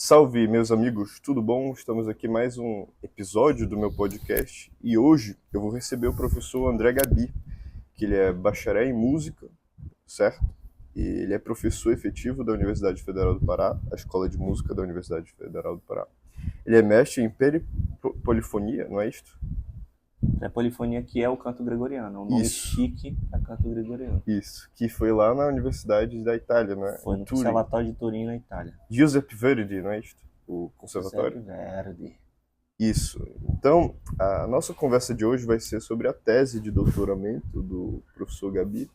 Salve, meus amigos, tudo bom? Estamos aqui mais um episódio do meu podcast e hoje eu vou receber o professor André Gabi, que ele é bacharel em música, certo? E ele é professor efetivo da Universidade Federal do Pará, a Escola de Música da Universidade Federal do Pará. Ele é mestre em polifonia, não é isto? A polifonia que é o canto gregoriano, é um nome Isso, chique para canto gregoriano. isso, que foi lá na Universidade da Itália, não é? Foi Em no Turim. Conservatório de Turim, na Itália. Giuseppe Verdi, não é isto? O Giuseppe conservatório? Verdi. Isso. Então, a nossa conversa de hoje vai ser sobre a tese de doutoramento do professor Gabi,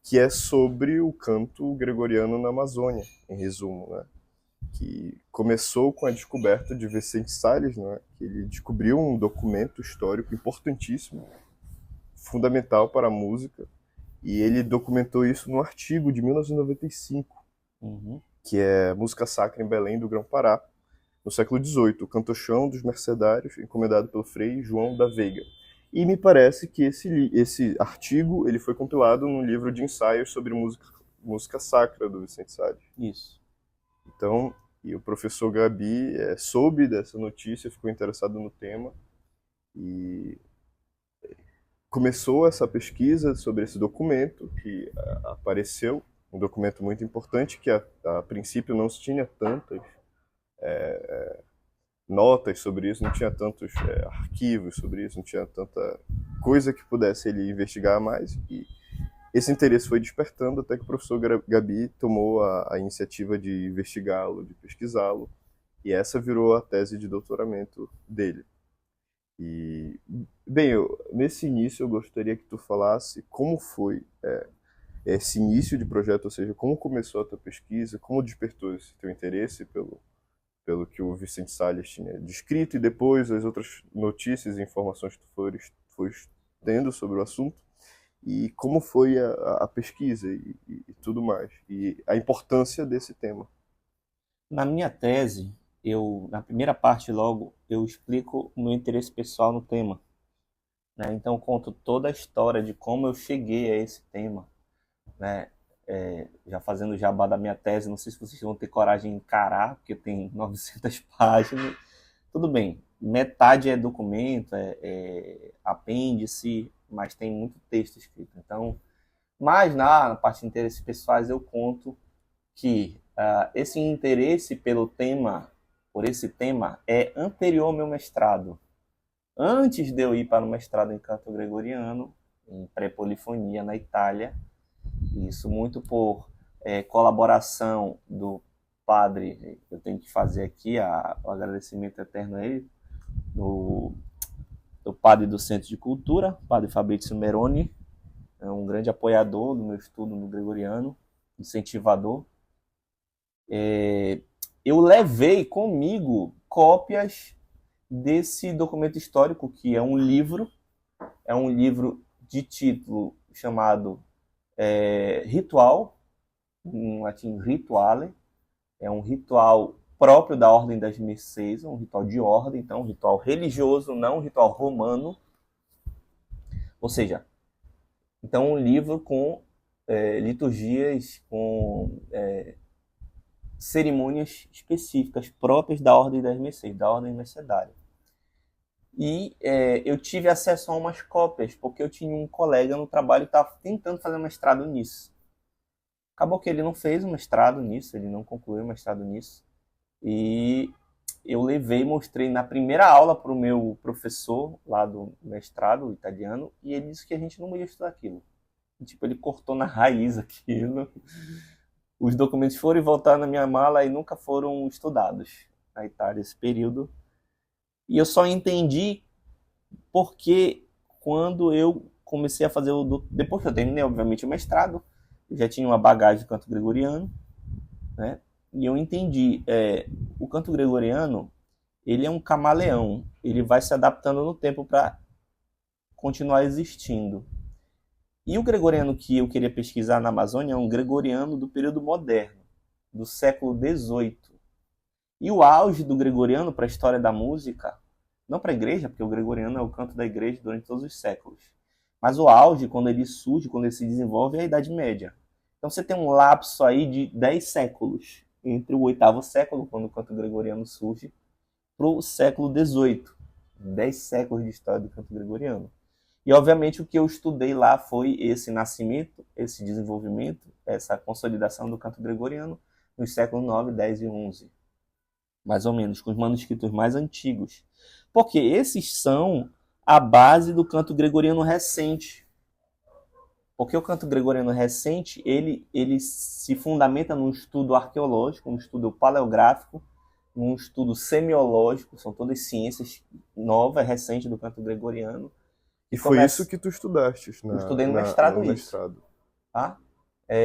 que é sobre o canto gregoriano na Amazônia, em resumo, né? Que começou com a descoberta de Vicente Salles, né? Que ele descobriu um documento histórico importantíssimo, fundamental para a música, e ele documentou isso num artigo de 1995, Uhum. que é Música Sacra em Belém do Grão-Pará, no século XVIII, o Cantochão dos Mercedários, encomendado pelo Frei João da Veiga. E me parece que esse artigo ele foi compilado num livro de ensaios sobre música sacra do Vicente Salles. Isso. Então, e o professor Gabi soube dessa notícia, ficou interessado no tema e começou essa pesquisa sobre esse documento que apareceu, um documento muito importante que a princípio não se tinha tantas notas sobre isso, não tinha tantos arquivos sobre isso, não tinha tanta coisa que pudesse ele investigar mais. E esse interesse foi despertando até que o professor Gabi tomou a iniciativa de investigá-lo, de pesquisá-lo, e essa virou a tese de doutoramento dele. E, bem, nesse início eu gostaria que tu falasse como foi esse início de projeto, ou seja, como começou a tua pesquisa, como despertou esse teu interesse pelo que o Vicente Salles tinha descrito e depois as outras notícias e informações que tu fores tendo sobre o assunto e como foi a pesquisa e tudo mais e a importância desse tema. Na minha tese, na primeira parte logo, eu explico o meu interesse pessoal no tema, né? Então, eu conto toda a história de como eu cheguei a esse tema, né? Já fazendo jabá da minha tese, não sei se vocês vão ter coragem de encarar, porque tem 900 páginas. Tudo bem, metade é documento, é apêndice, mas tem muito texto escrito. Então, mas na parte de interesses pessoais eu conto que esse interesse pelo tema, por esse tema, é anterior ao meu mestrado. Antes de eu ir para o mestrado em canto gregoriano, em pré-polifonia na Itália, isso muito por colaboração do padre, eu tenho que fazer aqui o agradecimento eterno a ele, do, do padre do Centro de Cultura, padre Fabrício Meroni, é um grande apoiador do meu estudo no gregoriano, incentivador. Eu levei comigo cópias desse documento histórico, que é um livro de título chamado Ritual, em latim rituale, é um ritual próprio da Ordem das Mercês, um ritual de ordem, então um ritual religioso, não um ritual romano. Ou seja, então um livro com liturgias, com cerimônias específicas próprias da Ordem das Mercês, da Ordem Mercedária. E eu tive acesso a umas cópias, porque eu tinha um colega no trabalho que estava tentando fazer mestrado nisso. Acabou que ele não fez o mestrado nisso, ele não concluiu o mestrado nisso. E eu levei, mostrei na primeira aula para o meu professor lá do mestrado, italiano, e ele disse que a gente não ia estudar aquilo. E, tipo, ele cortou na raiz aquilo. Os documentos foram e voltaram na minha mala e nunca foram estudados na Itália esse período. E eu só entendi porque quando eu comecei a fazer depois que eu terminei, obviamente, o mestrado, eu já tinha uma bagagem de canto gregoriano, né? E eu entendi, o canto gregoriano, ele é um camaleão, ele vai se adaptando no tempo para continuar existindo. E o gregoriano que eu queria pesquisar na Amazônia é um gregoriano do período moderno, do século XVIII. E o auge do gregoriano para a história da música, não para a igreja, porque o gregoriano é o canto da igreja durante todos os séculos, mas o auge, quando ele surge, quando ele se desenvolve, é a Idade Média. Então você tem um lapso aí de 10 séculos entre o 8º século, quando o canto gregoriano surge, para o século XVIII. 10 séculos de história do canto gregoriano. E, obviamente, o que eu estudei lá foi esse nascimento, esse desenvolvimento, essa consolidação do canto gregoriano nos séculos 9, 10 e 11. Mais ou menos, com os manuscritos mais antigos. Porque esses são a base do canto gregoriano recente. Porque o canto gregoriano recente, ele se fundamenta num estudo arqueológico, num estudo paleográfico, num estudo semiológico, são todas ciências novas, recentes do canto gregoriano. E foi isso que tu estudaste eu estudei no mestrado isso. Tá?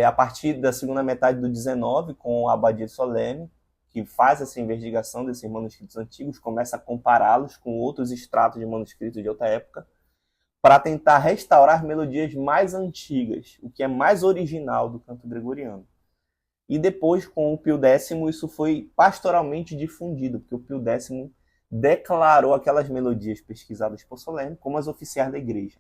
A partir da segunda metade do 19, com a Abadia de Solesmes, que faz essa investigação desses manuscritos antigos, começa a compará-los com outros extratos de manuscritos de outra época, para tentar restaurar as melodias mais antigas, o que é mais original do canto gregoriano. E depois, com o Pio X, isso foi pastoralmente difundido, porque o Pio X declarou aquelas melodias pesquisadas por Solesmes como as oficiais da igreja.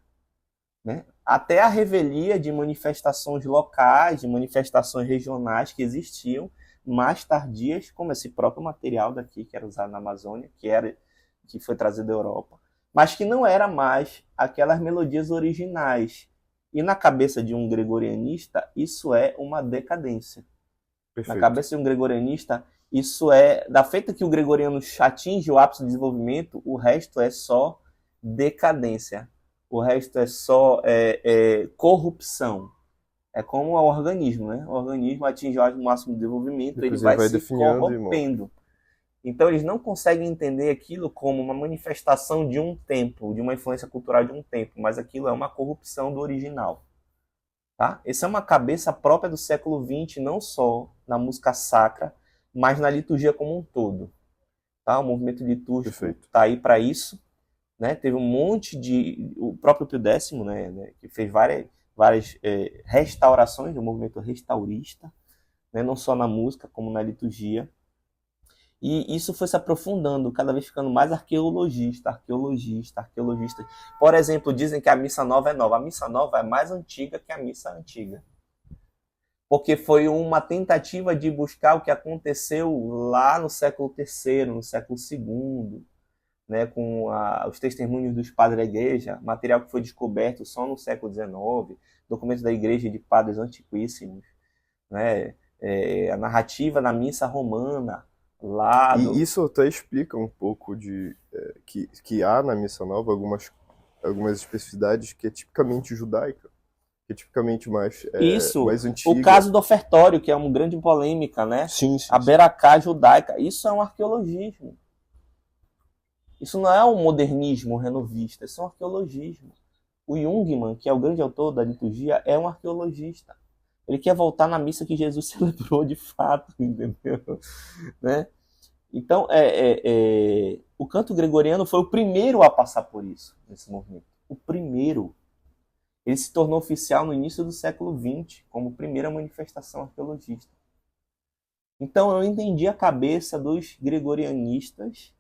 Né? Até a revelia de manifestações locais, de manifestações regionais que existiam, mais tardias, como esse próprio material daqui, que era usado na Amazônia, que foi trazido da Europa, mas que não era mais aquelas melodias originais. E na cabeça de um gregorianista, isso é uma decadência. Perfeito. Na cabeça de um gregorianista, isso é, da feita que o gregoriano atinge o ápice do desenvolvimento, o resto é só decadência. O resto é só corrupção. É como o organismo, né? O organismo atinge o máximo de desenvolvimento, depois ele vai se corrompendo. Então eles não conseguem entender aquilo como uma manifestação de um tempo, de uma influência cultural de um tempo, mas aquilo é uma corrupção do original. Tá? Essa é uma cabeça própria do século XX, não só na música sacra, mas na liturgia como um todo. Tá? O movimento litúrgico está aí para isso. Né? Teve um monte de... O próprio Pio X, né, que fez várias restaurações do movimento restaurista, né? Não só na música, como na liturgia. E isso foi se aprofundando, cada vez ficando mais arqueologista. Por exemplo, dizem que a missa nova é nova. A missa nova é mais antiga que a missa antiga. Porque foi uma tentativa de buscar o que aconteceu lá no século III, no século II, né, com os testemunhos dos padres da igreja, material que foi descoberto só no século XIX, documentos da igreja de padres antiquíssimos, né, a narrativa da missa romana, E isso até explica um pouco de que há na Missa Nova algumas especificidades que é tipicamente judaica, que é tipicamente mais antiga. O caso do ofertório, que é uma grande polêmica, né? Sim. A beracá judaica, isso é um arqueologismo. Isso não é um modernismo renovista, isso é um arqueologismo. O Jungmann, que é o grande autor da liturgia, é um arqueologista. Ele quer voltar na missa que Jesus celebrou de fato, entendeu? Né? Então, o canto gregoriano foi o primeiro a passar por isso, nesse movimento. O primeiro. Ele se tornou oficial no início do século XX, como primeira manifestação arqueologista. Então, eu entendi a cabeça dos gregorianistas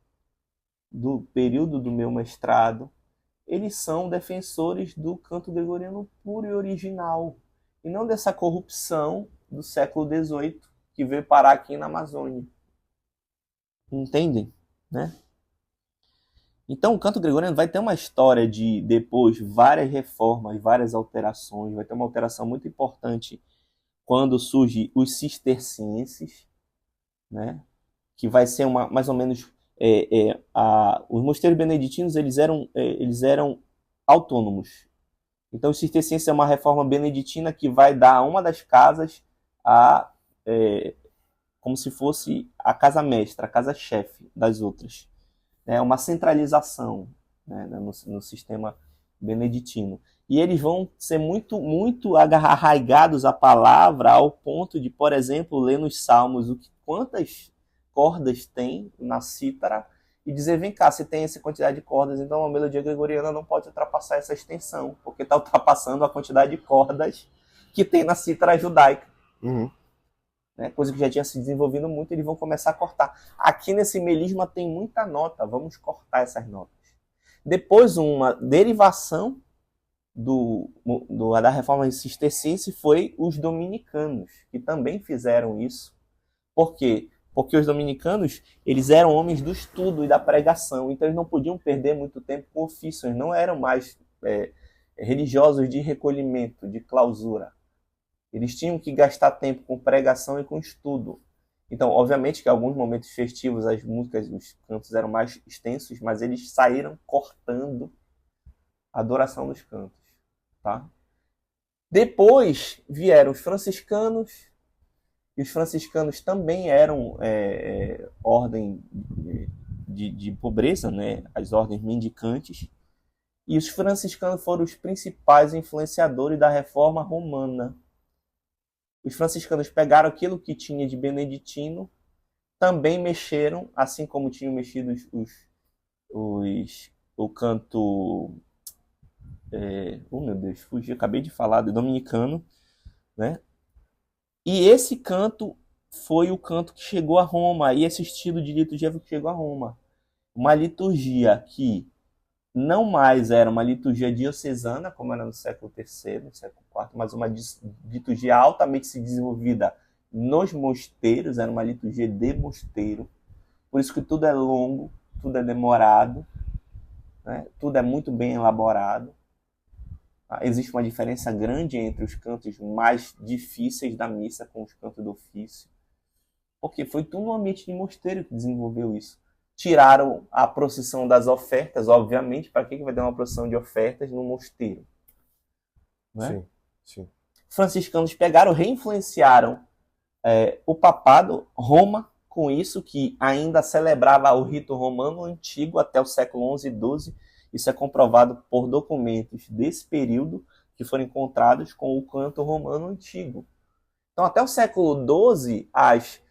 do período do meu mestrado. Eles são defensores do canto gregoriano puro e original, e não dessa corrupção do século XVIII que veio parar aqui na Amazônia. Entendem? Né? Então o canto gregoriano vai ter uma história de, depois, várias reformas, várias alterações. Vai ter uma alteração muito importante quando surgem os cistercienses, né? Que vai ser mais ou menos... os mosteiros beneditinos eles eram autônomos. Então, os cistercienses é uma reforma beneditina que vai dar a uma das casas como se fosse a casa mestra, a casa chefe das outras. É uma centralização, né, no sistema beneditino. E eles vão ser muito, muito arraigados à palavra, ao ponto de, por exemplo, ler nos Salmos quantas cordas tem na cítara e dizer, vem cá, se tem essa quantidade de cordas, então a melodia gregoriana não pode ultrapassar essa extensão, porque está ultrapassando a quantidade de cordas que tem na cítara judaica. Uhum. Né? Coisa que já tinha se desenvolvido muito, eles vão começar a cortar. Aqui nesse melisma tem muita nota, vamos cortar essas notas. Depois, uma derivação da reforma cisterciense foi os dominicanos, que também fizeram isso, Por quê? Porque os dominicanos, eles eram homens do estudo e da pregação, então eles não podiam perder muito tempo com ofícios, não eram mais religiosos de recolhimento, de clausura. Eles tinham que gastar tempo com pregação e com estudo. Então, obviamente que em alguns momentos festivos as músicas, os cantos eram mais extensos, mas eles saíram cortando a adoração dos cantos. Tá? Depois vieram os franciscanos, e os franciscanos também eram ordem de pobreza, né? As ordens mendicantes. E os franciscanos foram os principais influenciadores da reforma romana. Os franciscanos pegaram aquilo que tinha de beneditino, também mexeram, assim como tinham mexido o canto... meu Deus, fugi, acabei de falar do dominicano, né? E esse canto foi o canto que chegou a Roma, e esse estilo de liturgia que chegou a Roma. Uma liturgia que não mais era uma liturgia diocesana, como era no século III, no século IV, mas uma liturgia altamente se desenvolvida nos mosteiros, era uma liturgia de mosteiro. Por isso que tudo é longo, tudo é demorado, né? Tudo é muito bem elaborado. Existe uma diferença grande entre os cantos mais difíceis da missa com os cantos do ofício. Porque foi tudo no ambiente de mosteiro que desenvolveu isso. Tiraram a procissão das ofertas, obviamente. Para que vai ter uma procissão de ofertas no mosteiro? Não é? Sim. Franciscanos pegaram, reinfluenciaram o papado, Roma, com isso, que ainda celebrava o rito romano antigo até o século XI e XII. Isso é comprovado por documentos desse período que foram encontrados com o canto romano antigo. Então, até o século XII, as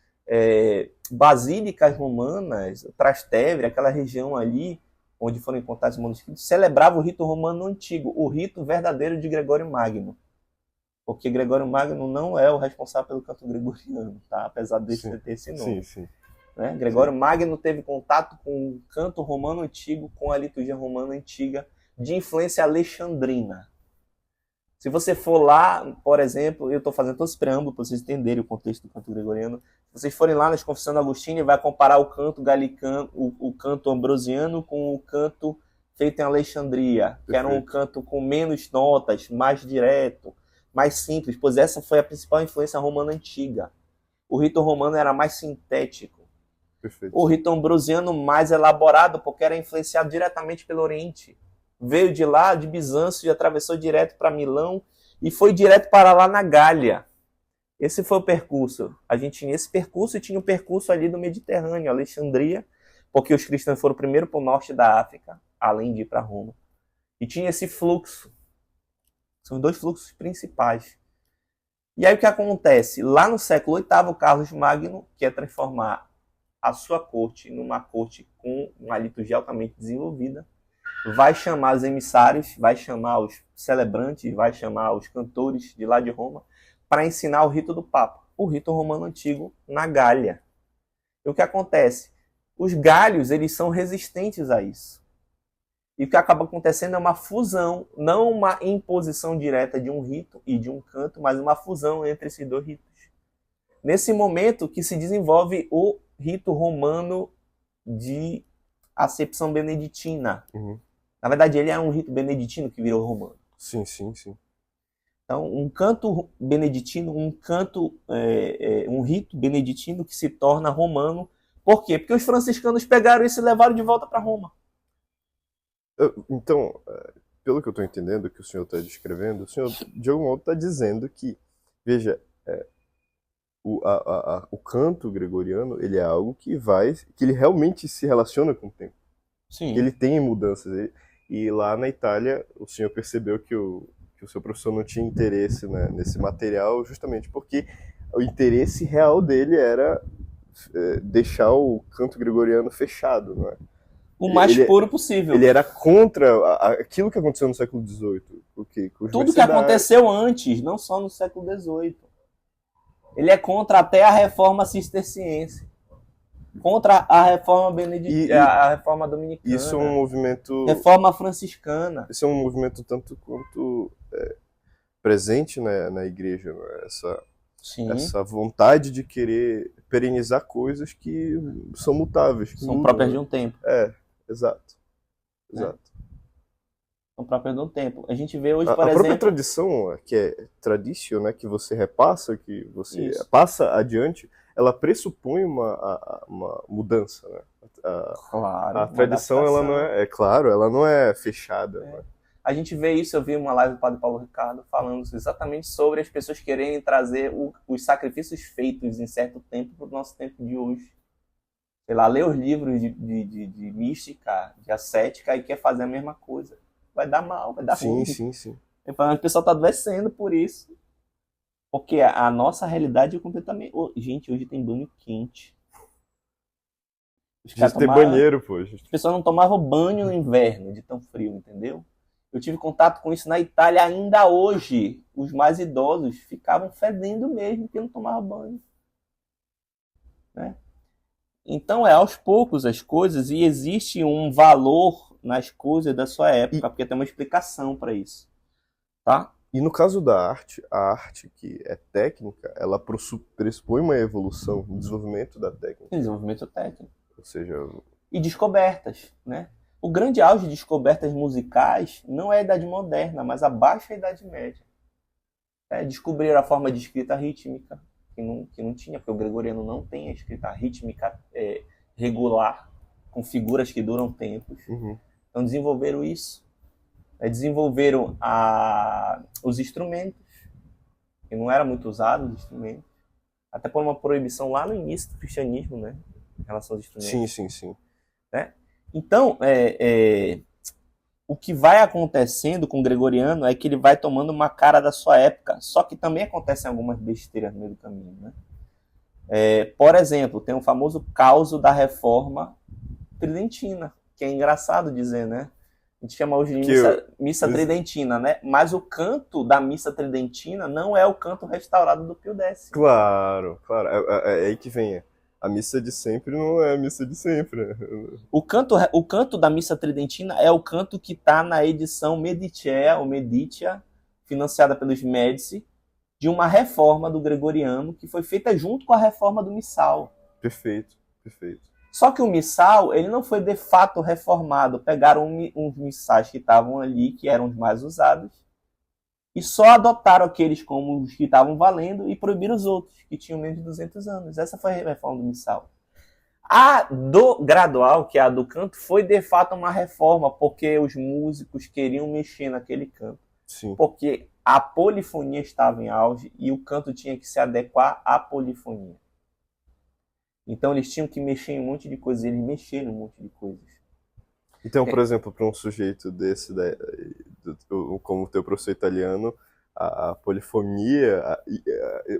basílicas romanas, Trastevere, aquela região ali onde foram encontrados os manuscritos, celebravam o rito romano antigo, o rito verdadeiro de Gregório Magno. Porque Gregório Magno não é o responsável pelo canto gregoriano, tá? Apesar de ter esse nome. Sim. Né? Gregório Magno teve contato com o canto romano antigo, com a liturgia romana antiga, de influência alexandrina. Se você for lá, por exemplo, eu estou fazendo todo esse preâmbulo para vocês entenderem o contexto do canto gregoriano. Se vocês forem lá nas Confissões de Agostinho, vai comparar o canto galicano, o canto ambrosiano com o canto feito em Alexandria, que era um canto com menos notas, mais direto, mais simples, pois essa foi a principal influência romana antiga. O rito romano era mais sintético. Perfeito. O rito ambrosiano mais elaborado, porque era influenciado diretamente pelo Oriente. Veio de lá, de Bizâncio, e atravessou direto para Milão e foi direto para lá na Gália. Esse foi o percurso. A gente tinha esse percurso e tinha o percurso ali do Mediterrâneo, Alexandria, porque os cristãos foram primeiro para o norte da África, além de ir para Roma. E tinha esse fluxo. São os dois fluxos principais. E aí o que acontece? Lá no século VIII, Carlos Magno quer transformar a sua corte numa corte com uma liturgia altamente desenvolvida, vai chamar os emissários, vai chamar os celebrantes, vai chamar os cantores de lá de Roma para ensinar o rito do Papa, o rito romano antigo na Gália. E o que acontece? Os galhos, eles são resistentes a isso. E o que acaba acontecendo é uma fusão, não uma imposição direta de um rito e de um canto, mas uma fusão entre esses dois ritos. Nesse momento que se desenvolve o rito romano de acepção beneditina. Uhum. Na verdade, ele era um rito beneditino que virou romano. Sim. Então, um canto beneditino, um rito beneditino que se torna romano. Por quê? Porque os franciscanos pegaram isso e levaram de volta para Roma. Então, pelo que eu estou entendendo que o senhor está descrevendo, o senhor, de algum modo, está dizendo que, veja, o canto gregoriano, ele é algo que ele realmente se relaciona com o tempo. Sim. Ele tem mudanças. E lá na Itália, o senhor percebeu que o seu professor não tinha interesse, né, nesse material, justamente porque o interesse real dele era deixar o canto gregoriano fechado, não é? O mais puro possível. Ele era contra aquilo que aconteceu no século XVIII. Tudo que aconteceu antes, não só no século XVIII. Ele é contra até a reforma cisterciense. Contra a reforma beneditina, a reforma dominicana. Isso é um movimento... Reforma franciscana. Isso é um movimento tanto quanto presente, né, na igreja. Sim. Essa vontade de querer perenizar coisas que são mutáveis. Que São mudam, próprias né? de um tempo. Exato. Exato. São próprias de um tempo. A gente vê hoje, A por própria exemplo... tradição, que é tradição, né, que você repassa, que você Isso. passa adiante, ela pressupõe uma mudança, né? Claro, A uma tradição, ela não adaptação. é claro, ela não é fechada. Né? A gente vê isso, eu vi uma live do Padre Paulo Ricardo falando exatamente sobre as pessoas quererem trazer os sacrifícios feitos em certo tempo para o nosso tempo de hoje. Sei lá, lê os livros de mística, de ascética e quer fazer a mesma coisa. Vai dar mal, vai dar ruim. Sim. O pessoal está adoecendo por isso. Porque a nossa realidade é completamente... Gente, hoje tem banho quente. A gente tem banheiro, pô. As pessoas não tomavam banho no inverno, de tão frio, entendeu? Eu tive contato com isso na Itália ainda hoje. Os mais idosos ficavam fedendo mesmo, porque não tomavam banho. Né? Então é aos poucos as coisas, e existe um valor nas coisas da sua época, porque tem uma explicação para isso. Tá? E no caso da arte, a arte que é técnica, ela pressupõe uma evolução, um desenvolvimento da técnica. Desenvolvimento técnico. Ou seja... E descobertas, né? O grande auge de descobertas musicais não é a Idade Moderna, mas a Baixa Idade Média. Descobriram a forma de escrita rítmica, que não tinha, porque o gregoriano não tem a escrita rítmica regular, com figuras que duram tempos. Uhum. Então desenvolveram isso. Desenvolveram os instrumentos, que não era muito usado os instrumentos, até por uma proibição lá no início do cristianismo, né? Em relação aos instrumentos. Sim. Né? Então, o que vai acontecendo com o gregoriano é que ele vai tomando uma cara da sua época, só que também acontecem algumas besteiras no meio do caminho. Né? Por exemplo, tem o famoso caos da reforma tridentina, que é engraçado dizer, né? A gente chama hoje de missa tridentina, né? Mas o canto da missa tridentina não é o canto restaurado do Pio X. Claro. É aí que vem. A missa de sempre não é a missa de sempre. O canto da missa tridentina é o canto que está na edição Medicia, ou Medicia, financiada pelos Médici, de uma reforma do gregoriano que foi feita junto com a reforma do Missal. Perfeito. Só que o Missal, ele não foi de fato reformado. Pegaram uns missais que estavam ali, que eram os mais usados, e só adotaram aqueles como os que estavam valendo e proibiram os outros, que tinham menos de 200 anos. Essa foi a reforma do Missal. A do gradual, que é a do canto, foi de fato uma reforma, porque os músicos queriam mexer naquele canto. Sim. Porque a polifonia estava em auge e o canto tinha que se adequar à polifonia. Então eles tinham que mexer em um monte de coisas, eles mexeram em um monte de coisas. Então, por exemplo, para um sujeito desse, como o teu professor italiano, a polifonia,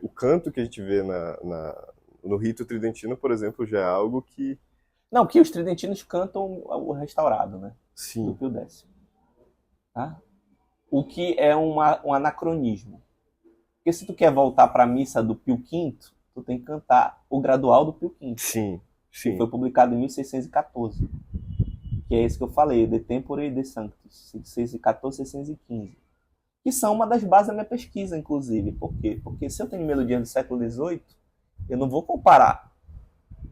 o canto que a gente vê no rito tridentino, por exemplo, já é algo que... Não, que os tridentinos cantam o restaurado, né? Sim. Do Pio X. Tá? O que é um anacronismo. Porque se tu quer voltar para a missa do Pio V, tu tem que cantar o gradual do Pio V. Sim. Que foi publicado em 1614. Que é esse que eu falei, De Tempore e De Sanctis, 614 e 615. Que são uma das bases da minha pesquisa, inclusive. Por quê? Porque se eu tenho melodia do século XVIII, eu não vou comparar,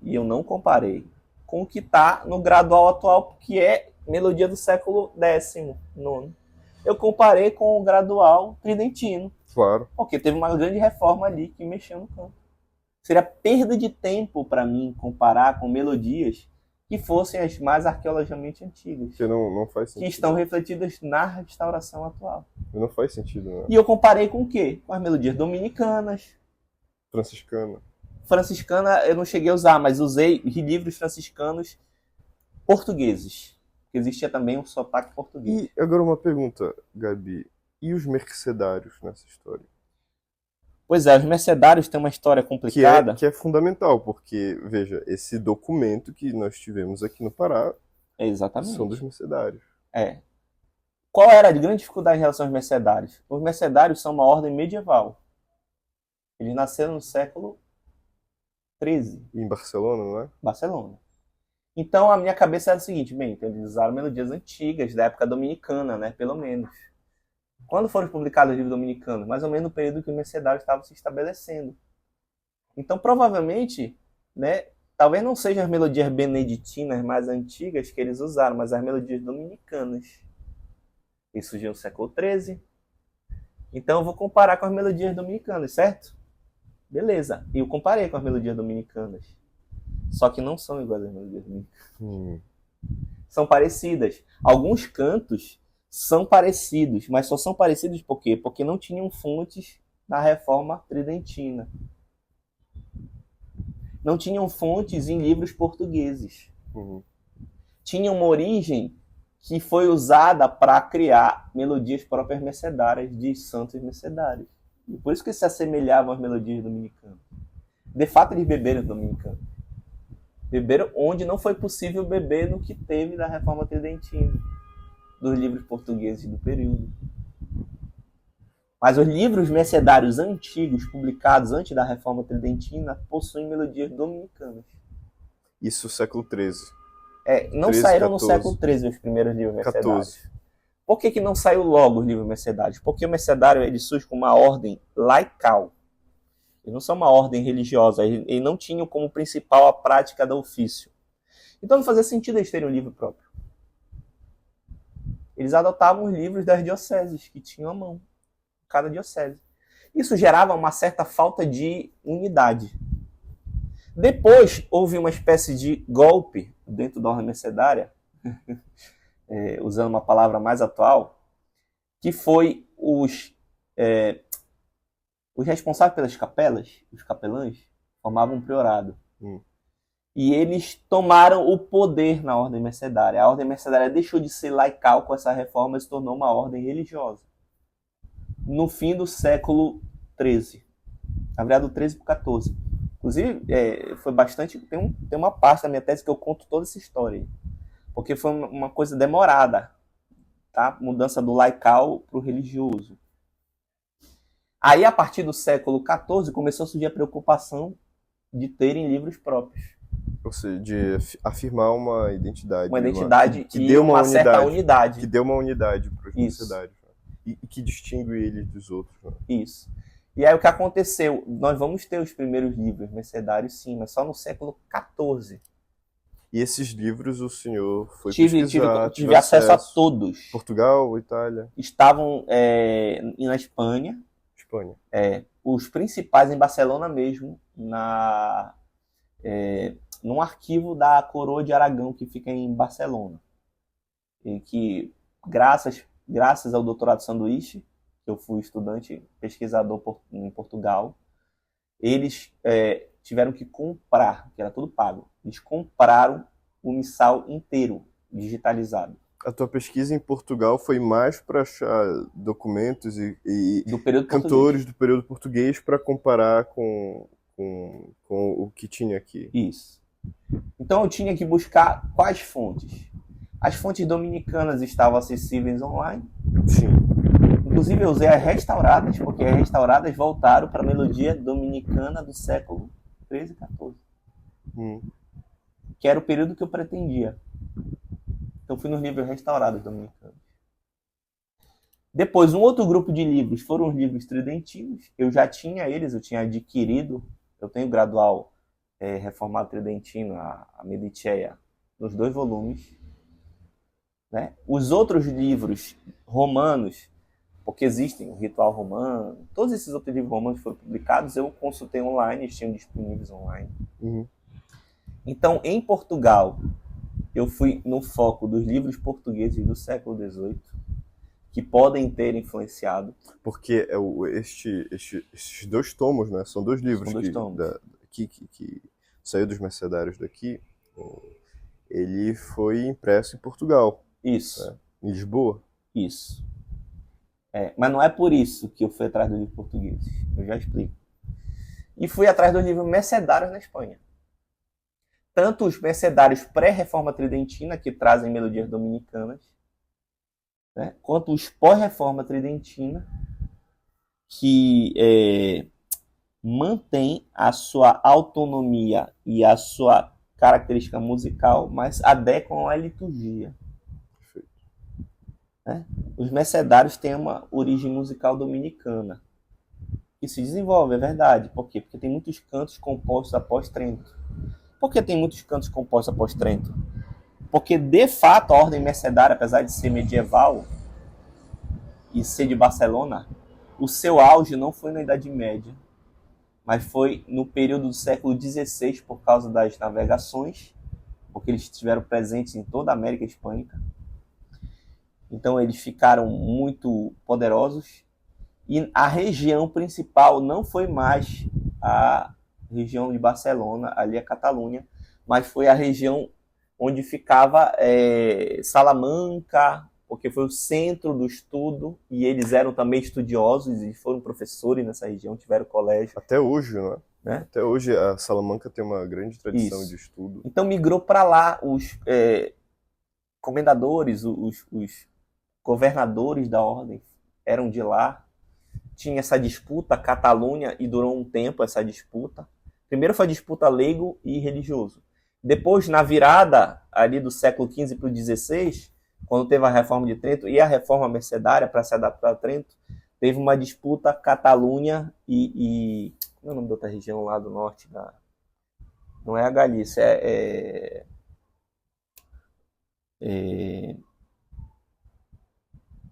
e eu não comparei, com o que está no gradual atual, que é melodia do século XIX. Eu comparei com o gradual tridentino. Claro. Porque teve uma grande reforma ali que mexeu no canto. Seria perda de tempo para mim comparar com melodias que fossem as mais arqueologicamente antigas. Que não faz sentido. Que estão refletidas na restauração atual. Não faz sentido, né? E eu comparei com o quê? Com as melodias dominicanas. Franciscana eu não cheguei a usar, mas usei livros franciscanos portugueses. Existia também um sotaque português. E agora uma pergunta, Gabi. E os mercedários nessa história? Pois é, os mercedários têm uma história complicada. Que é fundamental, porque, veja, esse documento que nós tivemos aqui no Pará são dos mercedários. Qual era a grande dificuldade em relação aos mercedários? Os mercedários são uma ordem medieval. Eles nasceram no século XIII. Em Barcelona, não é? Barcelona. Então a minha cabeça era o seguinte, então eles usaram melodias antigas, da época dominicana, né, pelo menos. Quando foram publicados os livros dominicanos? Mais ou menos no período que os mercedários estavam se estabelecendo. Então, provavelmente, né, talvez não sejam as melodias beneditinas mais antigas que eles usaram, mas as melodias dominicanas. Isso surgiu no século XIII. Então, eu vou comparar com as melodias dominicanas, certo? Beleza. E eu comparei com as melodias dominicanas. Só que não são iguais às melodias dominicanas. São parecidas. Alguns cantos são parecidos, mas só são parecidos por quê? Porque não tinham fontes na Reforma Tridentina. Não tinham fontes em livros portugueses. Tinha uma origem que foi usada para criar melodias próprias mercedárias, de santos mercedários. E por isso que se assemelhavam às melodias dominicanas. De fato, eles beberam dominicanos. Beberam onde não foi possível beber no que teve da Reforma Tridentina, dos livros portugueses do período. Mas os livros mercedários antigos, publicados antes da Reforma Tridentina, possuem melodias dominicanas. Isso século XIII. Não 13, saíram 14. no século XIII os primeiros livros mercedários. 14. Por que não saiu logo os livros mercedários? Porque o mercedário ele surge com uma ordem laical. Eles não são uma ordem religiosa. Eles não tinham como principal a prática do ofício. Então não fazia sentido eles terem um livro próprio. Eles adotavam os livros das dioceses que tinham à mão, cada diocese. Isso gerava uma certa falta de unidade. Depois houve uma espécie de golpe dentro da ordem mercedária, usando uma palavra mais atual, que foi os responsáveis pelas capelas, os capelães, formavam um priorado. E eles tomaram o poder na ordem mercedária. A ordem mercedária deixou de ser laical com essa reforma e se tornou uma ordem religiosa. No fim do século XIII. Na verdade, do XIII para o XIV. Inclusive, foi bastante... Tem uma parte da minha tese que eu conto toda essa história. Porque foi uma coisa demorada. Tá? Mudança do laical para o religioso. Aí, a partir do século XIV, começou a surgir a preocupação de terem livros próprios. Ou seja, de afirmar uma identidade. Uma identidade que dê uma certa unidade. Que dê uma unidade para os Isso. mercedários. E que distingue eles dos outros. Né? Isso. E aí o que aconteceu? Nós vamos ter os primeiros livros mercedários, sim, mas só no século XIV. E esses livros o senhor foi pesquisar? Tive acesso a todos. Portugal, Itália? Estavam na Espanha. Espanha. Os principais em Barcelona mesmo, num arquivo da Coroa de Aragão, que fica em Barcelona. E que, graças ao doutorado sanduíche, que eu fui estudante pesquisador em Portugal, eles tiveram que comprar, que era tudo pago, eles compraram o missal inteiro, digitalizado. A tua pesquisa em Portugal foi mais para achar documentos e do período cantores do período português para comparar com o que tinha aqui. Isso. Então eu tinha que buscar quais fontes. As fontes dominicanas estavam acessíveis online. Sim. Inclusive eu usei as restauradas, porque as restauradas voltaram para a melodia dominicana do século XIII e XIV. Que era o período que eu pretendia. Então fui nos livros restaurados dominicanos. Depois, um outro grupo de livros foram os livros tridentinos. Eu já tinha eles, eu tinha adquirido. Eu tenho o gradual Reformado Tridentino, a Mediceia, nos 2 volumes. Né? Os outros livros romanos, porque existem o Ritual Romano, todos esses outros livros romanos foram publicados, eu consultei online, eles tinham disponíveis online. Então, em Portugal, eu fui no foco dos livros portugueses do século XVIII, que podem ter influenciado. Porque esses 2 tomos, né? São 2 livros que saiu dos mercedários daqui. Ele foi impresso em Portugal. Isso. Né? Em Lisboa. Isso. Mas não é por isso que eu fui atrás dos livros portugueses. Eu já explico. E fui atrás dos livros mercedários na Espanha. Tanto os mercedários pré-reforma tridentina, que trazem melodias dominicanas, né, quanto os pós-reforma tridentina, que mantém a sua autonomia e a sua característica musical, mas adequam à liturgia. Né? Os mercedários têm uma origem musical dominicana. que se desenvolve, é verdade. Por quê? Porque tem muitos cantos compostos após Trento. Por que tem muitos cantos compostos após Trento? Porque, de fato, a ordem mercedária, apesar de ser medieval e ser de Barcelona, o seu auge não foi na Idade Média, mas foi no período do século XVI, por causa das navegações, porque eles estiveram presentes em toda a América Hispânica. Então, eles ficaram muito poderosos. E a região principal não foi mais a região de Barcelona, ali a Catalunha, mas foi a região onde ficava Salamanca, porque foi o centro do estudo, e eles eram também estudiosos e foram professores nessa região, tiveram colégio. Até hoje, não é? Né? Até hoje a Salamanca tem uma grande tradição Isso. de estudo. Então migrou para lá os comendadores, os governadores da ordem eram de lá. Tinha essa disputa, Catalunha, e durou um tempo essa disputa. Primeiro foi a disputa leigo e religioso. Depois, na virada ali do século XV para o XVI, quando teve a reforma de Trento e a reforma mercedária para se adaptar a Trento, teve uma disputa Catalunha e como é o nome da outra região lá do norte? Não é a Galícia,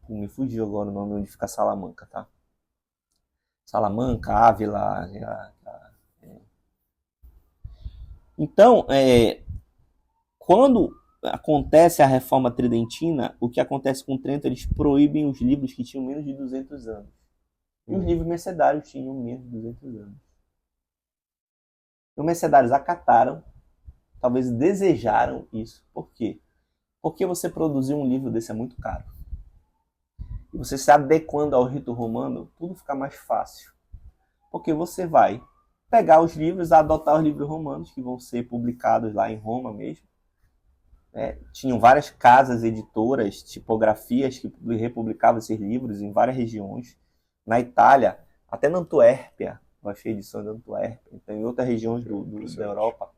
me fugiu agora o nome onde fica Salamanca, tá? Salamanca, Ávila. Então, quando acontece a reforma tridentina, o que acontece com Trento, eles proíbem os livros que tinham menos de 200 anos. E os livros mercedários tinham menos de 200 anos. Os mercedários acataram, talvez desejaram isso. Por quê? Porque você produzir um livro desse é muito caro. E você se adequando ao rito romano, tudo fica mais fácil. Porque você vai pegar os livros, adotar os livros romanos, que vão ser publicados lá em Roma mesmo. Tinham várias casas editoras, tipografias que republicavam esses livros em várias regiões. Na Itália, até na Antuérpia, eu achei edição de Antuérpia, então em outras regiões da Europa,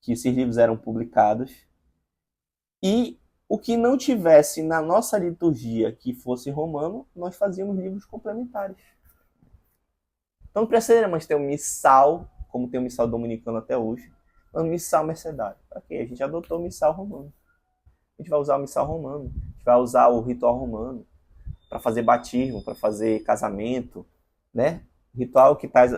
que esses livros eram publicados. E o que não tivesse na nossa liturgia que fosse romano, nós fazíamos livros complementares. Então não precisaria mais ter um missal, como tem o missal dominicano até hoje, mas um missal mercedário. Ok, a gente adotou o missal romano. A gente vai usar o missal romano, a gente vai usar o ritual romano para fazer batismo, para fazer casamento, né? Ritual que traz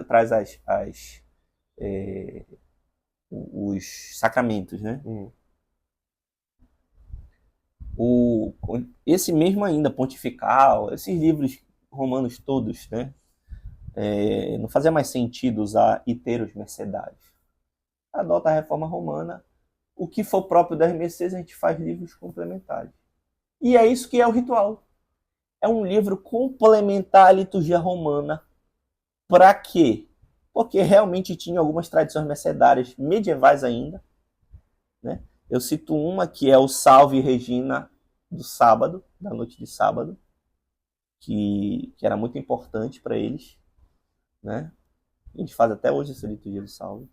os sacramentos, né? Esse mesmo ainda, pontifical, esses livros romanos todos, né? Não fazia mais sentido usar iteros mercedários. Adota a reforma romana, o que for próprio das mercês, a gente faz livros complementares. E é isso que é o ritual. É um livro complementar à liturgia romana. Para quê? Porque realmente tinha algumas tradições mercedárias medievais ainda, né? Eu cito uma que é o Salve Regina do sábado, da noite de sábado, que era muito importante para eles, né? A gente faz até hoje essa liturgia do Salve.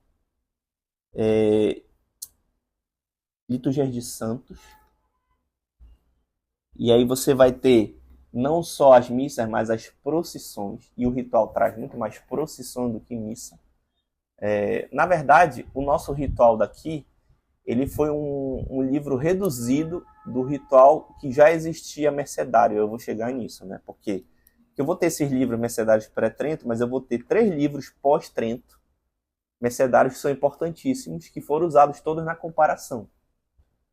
Liturgias de santos. E aí você vai ter não só as missas, mas as procissões. E o ritual traz muito mais procissão do que missa. Na verdade, o nosso ritual daqui, ele foi um livro reduzido do ritual que já existia mercedário. Eu vou chegar nisso, né? Porque eu vou ter esses livros mercedários pré-Trento, mas eu vou ter 3 livros pós-Trento, mercedários que são importantíssimos, que foram usados todos na comparação.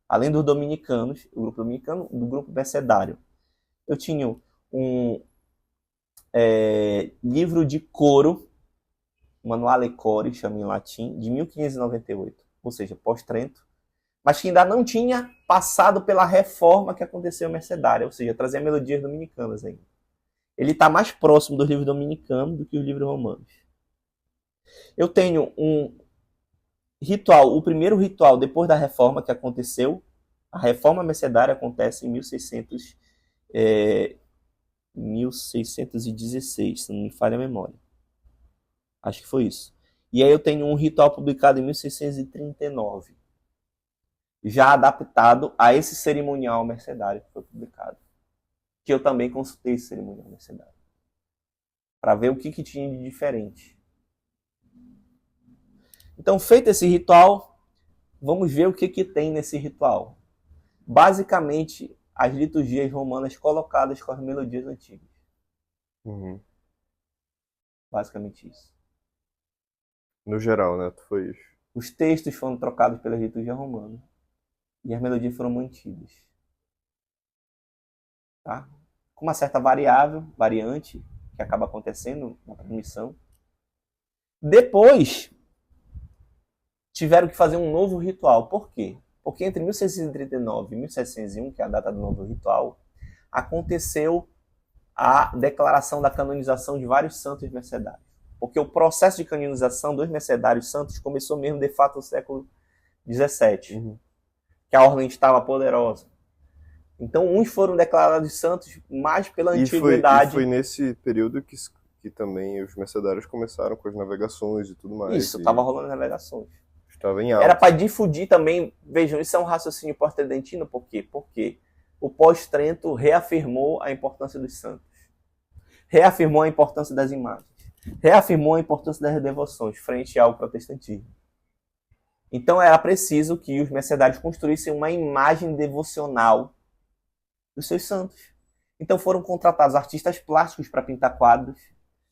Além dos dominicanos, o grupo dominicano, do grupo mercedário. Eu tinha um livro de coro, Manuale Cori, chama em latim, de 1598, ou seja, pós-Trento, mas que ainda não tinha passado pela reforma que aconteceu mercedária, ou seja, trazia melodias dominicanas ainda. Ele está mais próximo dos livros dominicanos do que os livros romanos. Eu tenho um ritual, o primeiro ritual depois da reforma que aconteceu. A reforma mercedária acontece em 1616, se não me falha a memória. Acho que foi isso. E aí eu tenho um ritual publicado em 1639, já adaptado a esse cerimonial mercedário que foi publicado. Que eu também consultei esse cerimonial mercedário. para ver o que tinha de diferente. Então, feito esse ritual, vamos ver o que tem nesse ritual. Basicamente, as liturgias romanas colocadas com as melodias antigas. Uhum. Basicamente isso. No geral, né? Foi isso. Os textos foram trocados pela liturgia romana e as melodias foram mantidas. Tá? Com uma certa variante, que acaba acontecendo na transmissão. Depois, tiveram que fazer um novo ritual. Por quê? Porque entre 1639 e 1701, que é a data do novo ritual, aconteceu a declaração da canonização de vários santos mercedários. Porque o processo de canonização dos mercedários santos começou mesmo, de fato, no século XVII, que a ordem estava poderosa. Então, uns foram declarados santos mais pela antiguidade. E foi nesse período que também os mercedários começaram com as navegações e tudo mais. Isso, estava rolando navegações. Estava em alta. Era para difundir também, vejam, isso é um raciocínio pós-tridentino, por quê? Porque o pós-Trento reafirmou a importância dos santos, reafirmou a importância das imagens, reafirmou a importância das devoções frente ao protestantismo. Então era preciso que os mercedários construíssem uma imagem devocional dos seus santos. Então foram contratados artistas plásticos para pintar quadros.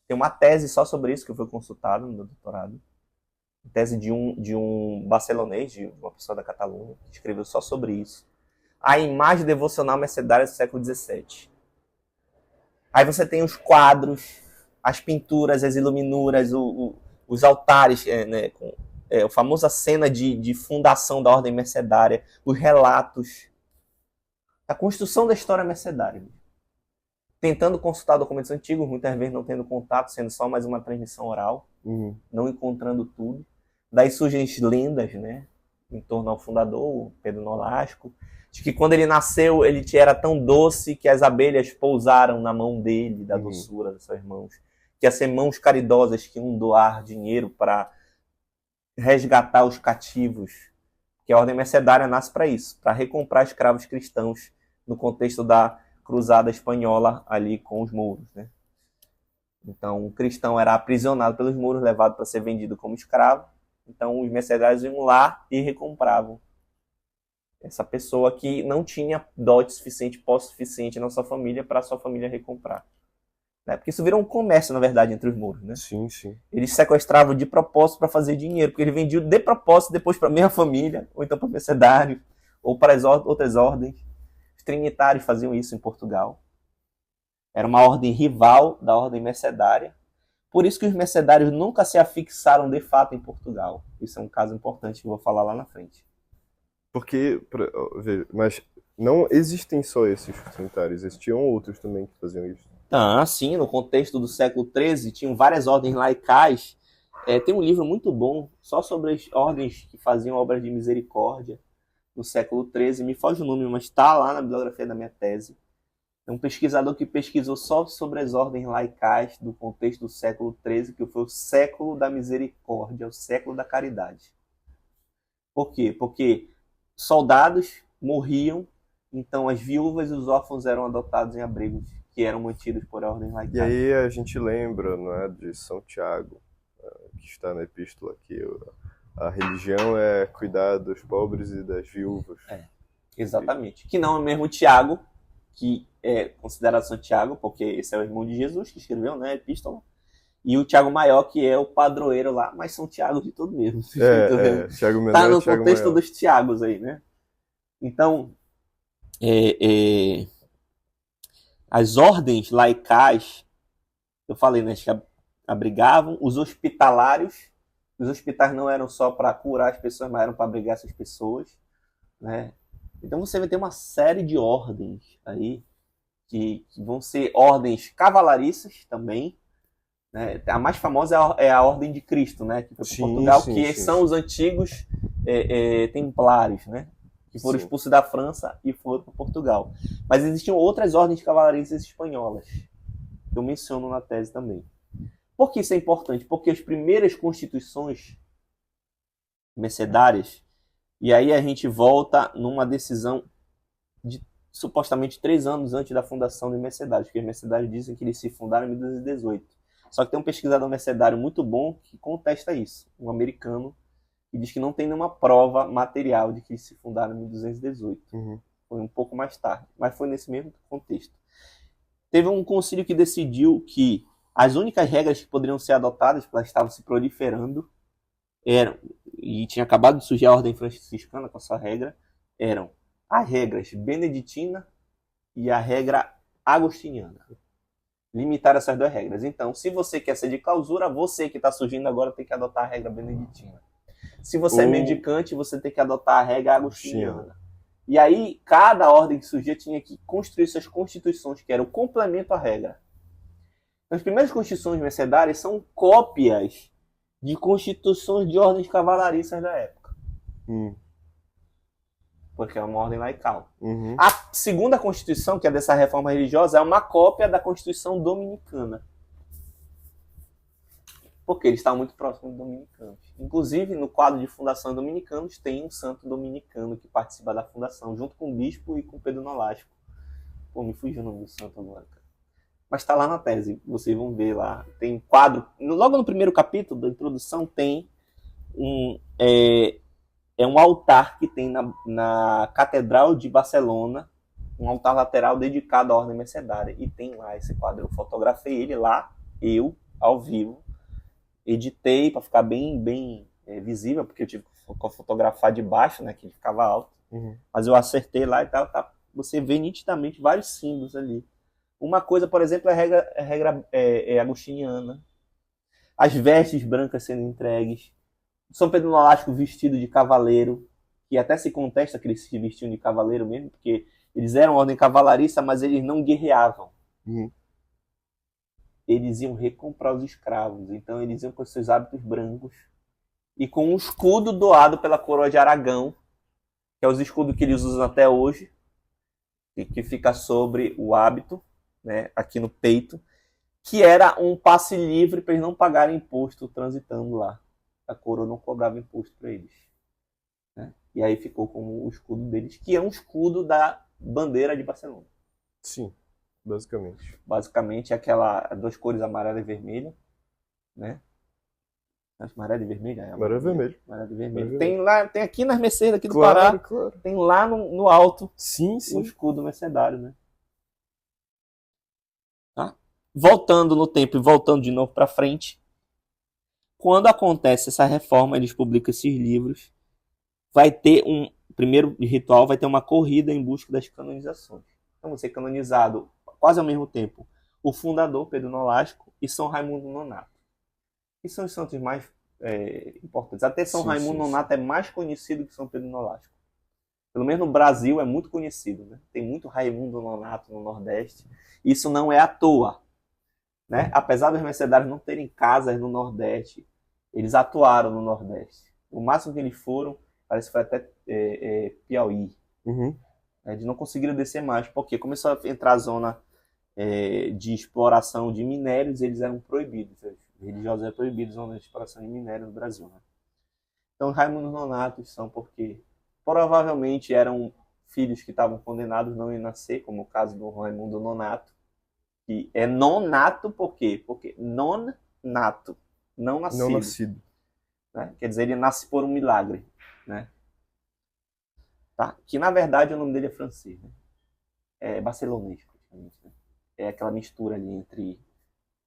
Tem uma tese só sobre isso que eu fui consultado no meu doutorado. Tese de um barcelonês, de uma pessoa da Catalunha, que escreveu só sobre isso. A imagem devocional mercedária do século XVII. Aí você tem os quadros, as pinturas, as iluminuras, os altares, a famosa cena de fundação da ordem mercedária, os relatos, a construção da história mercedária. Tentando consultar documentos antigos, muitas vezes não tendo contato, sendo só mais uma transmissão oral, não encontrando tudo. Daí surgem as lendas, né, em torno ao fundador, Pedro Nolasco, de que quando ele nasceu, ele era tão doce que as abelhas pousaram na mão dele, da doçura das suas mãos. Que ia ser mãos caridosas que iam doar dinheiro para resgatar os cativos. Que a ordem mercedária nasce para isso, para recomprar escravos cristãos no contexto da cruzada espanhola ali com os mouros, né? Então, o cristão era aprisionado pelos mouros, levado para ser vendido como escravo. Então, os mercedários iam lá e recompravam essa pessoa que não tinha dote suficiente, posse suficiente na sua família para a sua família recomprar. Né? Porque isso virou um comércio, na verdade, entre os mouros, né? Sim, sim. Eles sequestravam de propósito para fazer dinheiro, porque eles vendiam de propósito depois para a mesma família, ou então para mercedários, ou para as outras ordens. Os trinitários faziam isso em Portugal. Era uma ordem rival da ordem mercedária. Por isso que os mercedários nunca se afixaram de fato em Portugal. Isso é um caso importante que eu vou falar lá na frente. Porque, mas não existem só esses trinitários, existiam outros também que faziam isso. Ah, sim, no contexto do século XIII, tinham várias ordens laicais. Tem um livro muito bom só sobre as ordens que faziam obras de misericórdia no século XIII. Me foge o nome, mas está lá na bibliografia da minha tese. É um pesquisador que pesquisou só sobre as ordens laicais do contexto do século XIII, que foi o século da misericórdia, o século da caridade. Por quê? Porque soldados morriam, então as viúvas e os órfãos eram adotados em abrigos que eram mantidos por ordens laicais. E aí a gente lembra, não é, de São Tiago, que está na epístola, que a religião é cuidar dos pobres e das viúvas. Exatamente. Que não é o mesmo Tiago, que é considerado São Tiago, porque esse é o irmão de Jesus que escreveu, né, a epístola. E o Tiago Maior, que é o padroeiro lá, mas São Tiago de todo mesmo. Tiago Menor tá no Tiago contexto Maior. dos Tiagos aí, né? Então, as ordens laicais, eu falei, né, que abrigavam os hospitalários. Os hospitais não eram só para curar as pessoas, mas eram para abrigar essas pessoas, né? Então você vai ter uma série de ordens aí, que vão ser ordens cavalariças também, né? A mais famosa é a Ordem de Cristo, né? Que foi para Portugal, são os antigos templários, né? Que foram expulsos da França e foram para Portugal. Mas existiam outras ordens cavalaristas espanholas, que eu menciono na tese também. Por que isso é importante? Porque as primeiras constituições mercedárias, e aí a gente volta numa decisão de supostamente 3 anos antes da fundação dos mercedários, porque os mercedários dizem que eles se fundaram em 1218. Só que tem um pesquisador mercedário muito bom que contesta isso, um americano, que diz que não tem nenhuma prova material de que se fundaram em 1218. Foi um pouco mais tarde, mas foi nesse mesmo contexto. Teve um concílio que decidiu que as únicas regras que poderiam ser adotadas, porque elas estavam se proliferando, e tinha acabado de surgir a ordem franciscana com essa regra, eram as regras beneditina e a regra agostiniana. Limitar essas duas regras. Então, se você quer ser de clausura, você que está surgindo agora tem que adotar a regra beneditina. Se você é mendicante, você tem que adotar a regra agostiniana. E aí, cada ordem que surgia tinha que construir suas constituições, que eram o complemento à regra. As primeiras constituições mercedárias são cópias de constituições de ordens cavalariças da época. Porque é uma ordem laical. A segunda constituição, que é dessa reforma religiosa, é uma cópia da Constituição Dominicana. Porque eles estavam muito próximos dos dominicanos. Inclusive, no quadro de fundação dominicanos, tem um santo dominicano que participa da fundação, junto com o bispo e com Pedro Nolasco. Pô, me fugiu o nome do santo agora, cara. Mas está lá na tese, vocês vão ver lá. Tem quadro, logo no primeiro capítulo da introdução, tem um altar que tem na Catedral de Barcelona, um altar lateral dedicado à ordem mercedária. E tem lá esse quadro. Eu fotografei ele lá, ao vivo. Editei para ficar bem visível, porque eu tive que fotografar de baixo, né, que ele ficava alto. Mas eu acertei lá e tal. Você vê nitidamente vários símbolos ali. Uma coisa, por exemplo, é a regra agostiniana. As vestes brancas sendo entregues. São Pedro Nolasco vestido de cavaleiro, que até se contesta que eles se vestiam de cavaleiro mesmo, porque eles eram ordem cavalariça, mas eles não guerreavam. Eles iam recomprar os escravos. Então eles iam com seus hábitos brancos e com um escudo doado pela coroa de Aragão, que é o escudo que eles usam até hoje, e que fica sobre o hábito, né, aqui no peito, que era um passe livre para eles não pagarem imposto transitando lá. A coroa não cobrava imposto para eles. Né? E aí ficou como o escudo deles, que é um escudo da bandeira de Barcelona. Sim, basicamente. Basicamente aquela duas cores, amarela e vermelha, né? Amarela e vermelha? Amarela e vermelho. Amarela e vermelho. Tem lá, tem aqui nas Mercedes, aqui do Claro, Pará. claro. Tem lá no alto Sim. o escudo mercedário, né? Tá? Voltando no tempo e voltando de novo para frente, quando acontece essa reforma, eles publicam esses livros, vai ter primeiro ritual, vai ter uma corrida em busca das canonizações. Então, vai ser canonizado quase ao mesmo tempo o fundador, Pedro Nolasco, e São Raimundo Nonato. Que são os santos mais importantes. Até São Raimundo Nonato é mais conhecido que São Pedro Nolasco. Pelo menos no Brasil é muito conhecido. Né? Tem muito Raimundo Nonato no Nordeste. Isso não é à toa. Né? Apesar dos mercedários não terem casas no Nordeste, eles atuaram no Nordeste. O máximo que eles foram, parece que foi até Piauí. Eles não conseguiram descer mais, porque começou a entrar a zona de exploração de minérios, eles eram proibidos. Os religiosos eram proibidos na exploração de minério no Brasil. Né? Então, Raimundo Nonatos são porque provavelmente eram filhos que estavam condenados não a nascer, como o caso do Raimundo Nonato, que é nonato por quê? Porque non-nato, não nascido. Não nascido. Né? Quer dizer, ele nasce por um milagre. Né? Tá? Que, na verdade, o nome dele é francês. Né? É barcelonês, praticamente. Né? É aquela mistura ali entre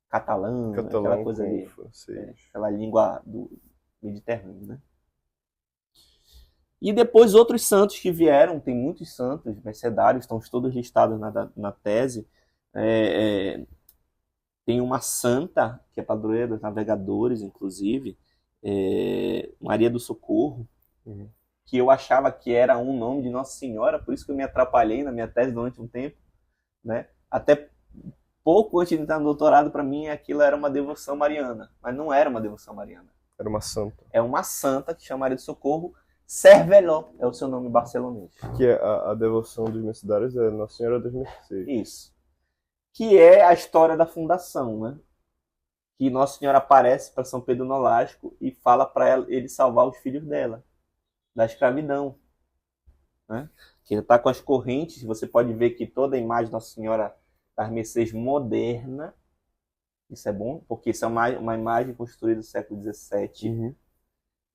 catalão aquela coisa ali. Aquela língua do Mediterrâneo. Né? E depois outros santos que vieram, tem muitos santos mercedários, estão todos listados na tese. Tem uma santa, que é padroeira dos navegadores, inclusive, Maria do Socorro, que eu achava que era um nome de Nossa Senhora, por isso que eu me atrapalhei na minha tese durante um tempo. Né? Até pouco antes de entrar no doutorado, para mim, aquilo era uma devoção mariana, mas não era uma devoção mariana. Era uma santa. É uma santa que chama Maria do Socorro, Cerveló é o seu nome barcelonês. Que é a devoção dos mercedários é Nossa Senhora das Mercês. Isso. Que é a história da fundação, né? Que Nossa Senhora aparece para São Pedro Nolasco e fala para ele salvar os filhos dela, da escravidão. Né? Que ele está com as correntes, você pode ver que toda a imagem de Nossa Senhora das Mercês moderna Isso é bom, porque isso é uma imagem construída no século XVII. Uhum.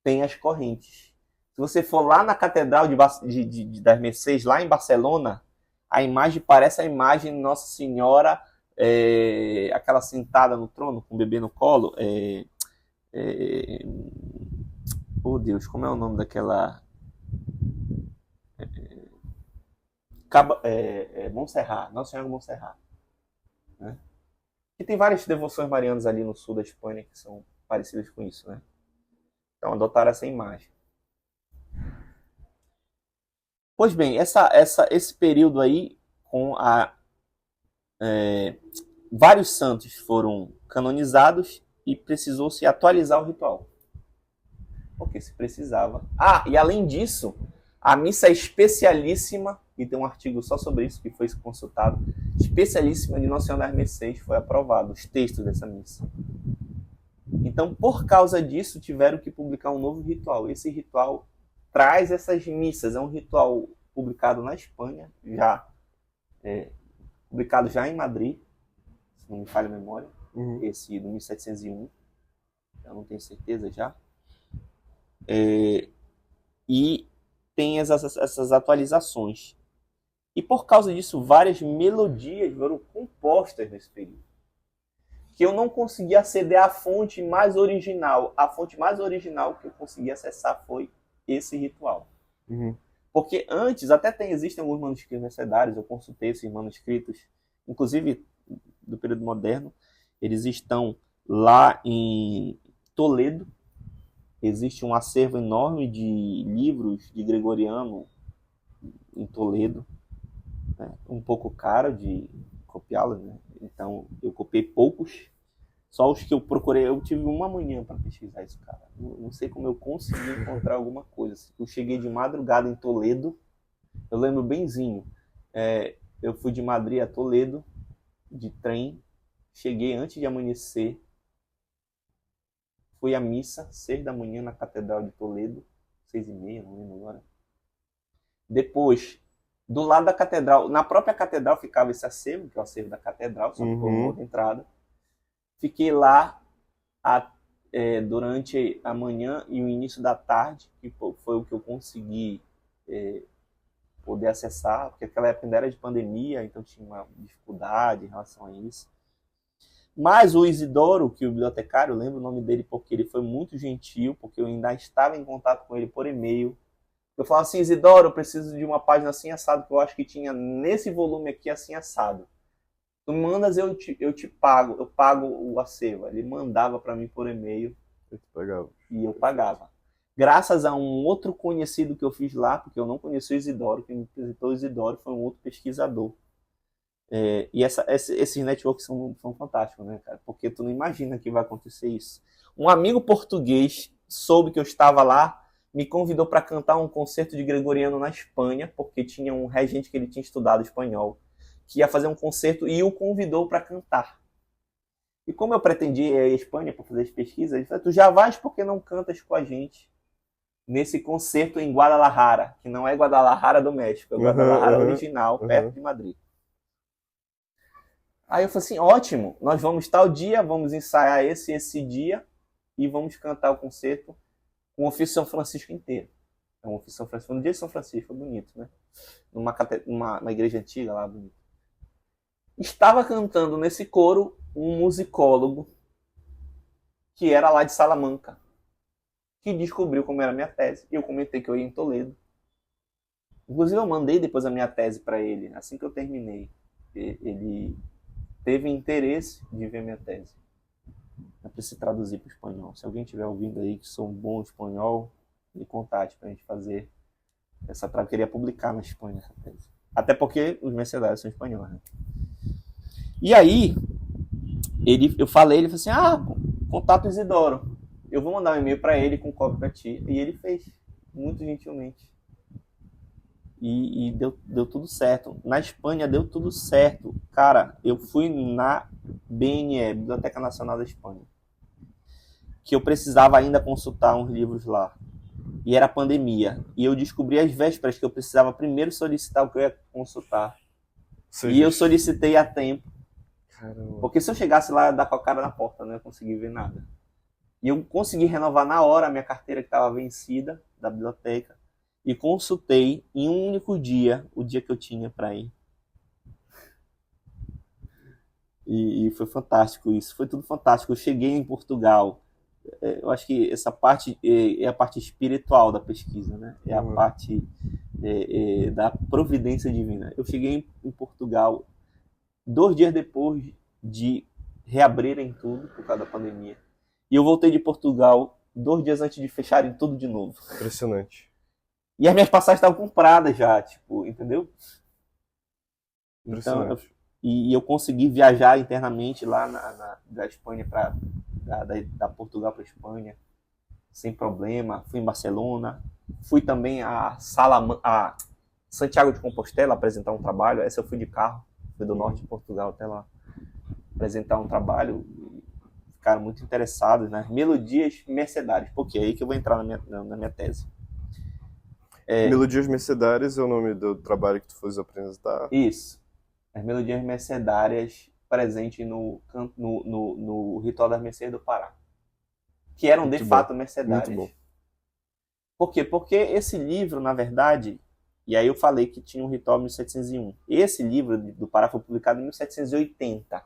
Tem as correntes. Se você for lá na Catedral das Mercês, lá em Barcelona, a imagem parece a imagem de Nossa Senhora, aquela sentada no trono, com o bebê no colo. Oh Deus, como é o nome daquela... Montserrat, Nossa Senhora de Montserrat. Né? E tem várias devoções marianas ali no sul da Espanha que são parecidas com isso, né? Então adotaram essa imagem. Pois bem, esse período aí, com vários santos foram canonizados e precisou se atualizar o ritual. Porque se precisava. E além disso, a missa é especialíssima, e tem um artigo só sobre isso que foi consultado, especialíssima de Nossa Senhora das Mercês, foi aprovado, os textos dessa missa. Então, por causa disso, tiveram que publicar um novo ritual. Esse ritual traz essas missas, é um ritual publicado na Espanha, publicado já em Madrid, se não me falha a memória, esse do 1701, eu não tenho certeza já. E tem essas atualizações. E por causa disso, várias melodias foram compostas nesse período. Que eu não consegui aceder à fonte mais original. A fonte mais original que eu consegui acessar foi esse ritual. Uhum. Porque antes, existem alguns manuscritos mercedários, eu consultei esses manuscritos, inclusive do período moderno, eles estão lá em Toledo. Existe um acervo enorme de livros de Gregoriano em Toledo, né? Um pouco caro de copiá-los, né? Então eu copiei poucos, só os que eu procurei. Eu tive uma manhã para pesquisar isso, cara. Não sei como eu consegui encontrar alguma coisa. Eu cheguei de madrugada em Toledo, eu lembro benzinho. Eu fui de Madrid a Toledo de trem, cheguei antes de amanhecer. Fui à missa, 6 da manhã, na Catedral de Toledo, 6h30, não lembro agora. Depois, do lado da catedral, na própria catedral ficava esse acervo, que é o acervo da catedral, só que foi uma outra entrada. Fiquei lá durante a manhã e o início da tarde, que foi o que eu consegui poder acessar, porque aquela época ainda era de pandemia, então tinha uma dificuldade em relação a isso. Mas o Isidoro, que é o bibliotecário, eu lembro o nome dele porque ele foi muito gentil, porque eu ainda estava em contato com ele por e-mail. Eu falava assim, Isidoro, eu preciso de uma página assim assado, que eu acho que tinha nesse volume aqui assim assado. Tu mandas, eu te pago, eu pago o acervo. Ele mandava para mim por e-mail e eu pagava. Graças a um outro conhecido que eu fiz lá, porque eu não conheci o Isidoro, quem me visitou o Isidoro foi um outro pesquisador. E esses networks são fantásticos, né, cara? Porque tu não imagina que vai acontecer isso. Um amigo português soube que eu estava lá, me convidou para cantar um concerto de Gregoriano na Espanha, porque tinha um regente que ele tinha estudado espanhol, que ia fazer um concerto e o convidou para cantar. E como eu pretendia ir à Espanha para fazer as pesquisas, ele falou, tu já vais porque não cantas com a gente nesse concerto em Guadalajara, que não é Guadalajara do México, é Guadalajara original, perto de Madrid. Aí eu falei assim, ótimo, nós vamos tal dia, vamos ensaiar esse dia e vamos cantar o concerto com o ofício São Francisco inteiro. É um ofício São Francisco, no dia de São Francisco, bonito, né? Numa igreja antiga lá, bonito. Estava cantando nesse coro um musicólogo que era lá de Salamanca, que descobriu como era a minha tese. E eu comentei que eu ia em Toledo. Inclusive eu mandei depois a minha tese para ele, assim que eu terminei. Ele teve interesse de ver minha tese. Eu preciso traduzir para o espanhol. Se alguém estiver ouvindo aí que sou um bom espanhol, me contate para a gente fazer essa tradução. Eu queria publicar na Espanha essa tese. Até porque os mercedários são espanhóis, né? E aí, eu falei, ele falou assim, contato Isidoro. Eu vou mandar um e-mail para ele com cópia para ti. E ele fez, muito gentilmente. E deu tudo certo. Na Espanha deu tudo certo. Cara, eu fui na BNE, Biblioteca Nacional da Espanha, que eu precisava ainda consultar uns livros lá. E era pandemia. E eu descobri às vésperas que eu precisava primeiro solicitar o que eu ia consultar. E eu solicitei a tempo. Caramba. Porque se eu chegasse lá, eu ia dar com a cara na porta, não ia conseguir ver nada. E eu consegui renovar na hora a minha carteira que estava vencida da biblioteca e consultei em um único dia, o dia que eu tinha para ir. E foi fantástico isso, foi tudo fantástico. Eu cheguei em Portugal, eu acho que essa parte é a parte espiritual da pesquisa, né? É a parte da providência divina. Eu cheguei em Portugal 2 dias depois de reabrirem tudo por causa da pandemia. E eu voltei de Portugal 2 dias antes de fecharem tudo de novo. Impressionante. E as minhas passagens estavam compradas já, tipo, entendeu? Então, eu consegui viajar internamente lá da Espanha para da Portugal para Espanha sem problema. Fui em Barcelona, fui também a Santiago de Compostela apresentar um trabalho. Essa eu fui de carro, fui do norte de Portugal até lá apresentar um trabalho. Ficaram muito interessados nas melodias mercedárias, porque é aí que eu vou entrar na minha tese. Melodias Mercedárias é o nome do trabalho que tu fosse apresentar? Isso. As melodias mercedárias presentes no Ritual das Mercês do Pará. Que eram, de fato, mercedárias. Muito bom. Por quê? Porque esse livro, na verdade, e aí eu falei que tinha um ritual em 1701. Esse livro do Pará foi publicado em 1780.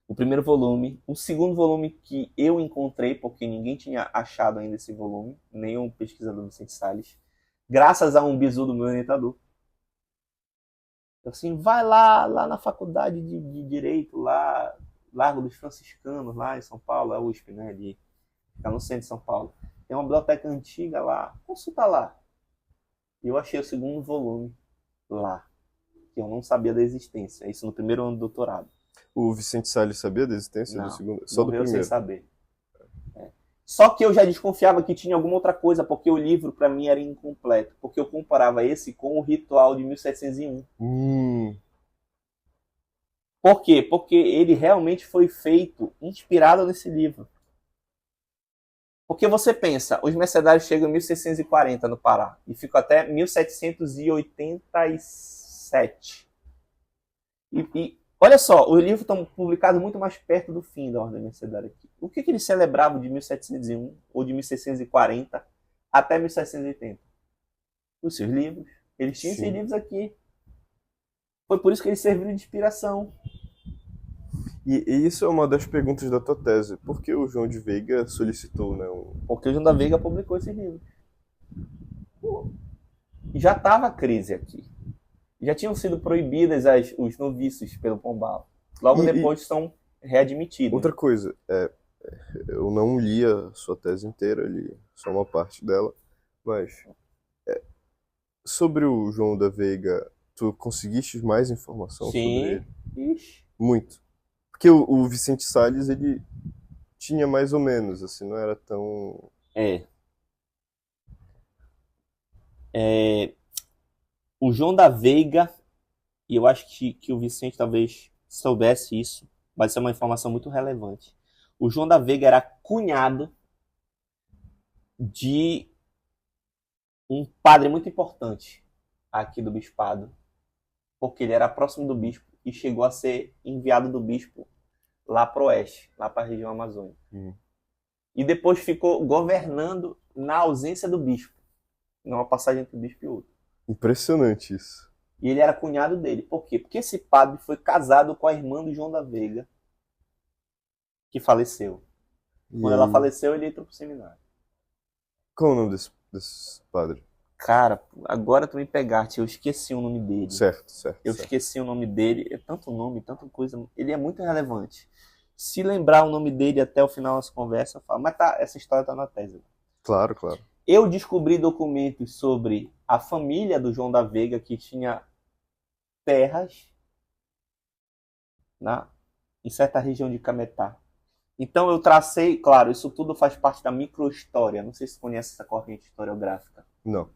O primeiro volume. O segundo volume que eu encontrei, porque ninguém tinha achado ainda esse volume, nenhum pesquisador do Vicente Salles, graças a um bizu do meu orientador. Assim, vai lá na faculdade de Direito, lá, Largo dos Franciscanos, lá em São Paulo, é a USP, né? Fica no centro de São Paulo. Tem uma biblioteca antiga lá, consulta lá. E eu achei o segundo volume lá, que eu não sabia da existência. Isso no primeiro ano do doutorado. O Vicente Salles sabia da existência do segundo? Só do primeiro? Sem saber. Só que eu já desconfiava que tinha alguma outra coisa, porque o livro para mim era incompleto, porque eu comparava esse com o Ritual de 1701. Por quê? Porque ele realmente foi feito inspirado nesse livro. Porque você pensa, os mercedários chegam em 1640 no Pará e ficam até 1787. E olha só, os livros estão publicados muito mais perto do fim da Ordem Mercedária aqui. O que eles celebravam de 1701 ou de 1640 até 1780? Os seus livros. Eles tinham esses livros aqui. Foi por isso que eles serviram de inspiração. E isso é uma das perguntas da tua tese. Por que o João de Veiga solicitou, né? Porque o João da Veiga publicou esses livros. Já estava a crise aqui. Já tinham sido proibidas os noviços pelo Pombal. Logo depois são readmitidos. Outra coisa, eu não li a sua tese inteira, eu li só uma parte dela, mas sobre o João da Veiga, tu conseguiste mais informação sobre ele? Sim. Muito. Porque o Vicente Salles, ele tinha mais ou menos, assim, não era tão... O João da Veiga, e eu acho que o Vicente talvez soubesse isso, mas isso é uma informação muito relevante. O João da Veiga era cunhado de um padre muito importante aqui do bispado, porque ele era próximo do bispo e chegou a ser enviado do bispo lá para o oeste, lá para a região amazônica. E depois ficou governando na ausência do bispo, numa passagem entre o bispo e outro. Impressionante isso. E ele era cunhado dele. Por quê? Porque esse padre foi casado com a irmã do João da Veiga, que faleceu. Quando ela faleceu, ele entrou pro seminário. Qual é o nome desse padre? Cara, agora tu me pegaste, eu esqueci o nome dele. Certo. Esqueci o nome dele, é tanto nome, tanta coisa. Ele é muito relevante. Se lembrar o nome dele até o final dessa conversa, eu falo. Mas essa história tá na tese. Claro. Eu descobri documentos sobre a família do João da Veiga, que tinha terras em certa região de Cametá. Então eu tracei, claro, isso tudo faz parte da microhistória. Não sei se você conhece essa corrente historiográfica. Não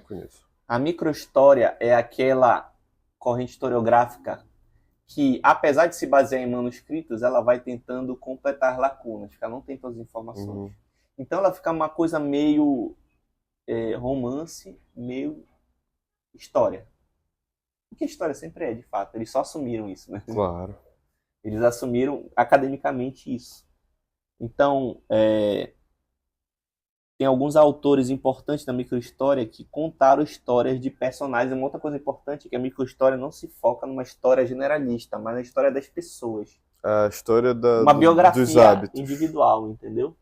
conheço. A microhistória é aquela corrente historiográfica que, apesar de se basear em manuscritos, ela vai tentando completar lacunas, porque ela não tem todas as informações. Então ela fica uma coisa meio romance, meio história. Porque a história sempre é, de fato. Eles só assumiram isso, né? Claro. Eles assumiram academicamente isso. Então, tem alguns autores importantes da microhistória que contaram histórias de personagens. Uma outra coisa importante é que a microhistória não se foca numa história generalista, mas na história das pessoas. A história Uma dos biografia hábitos. individual, entendeu?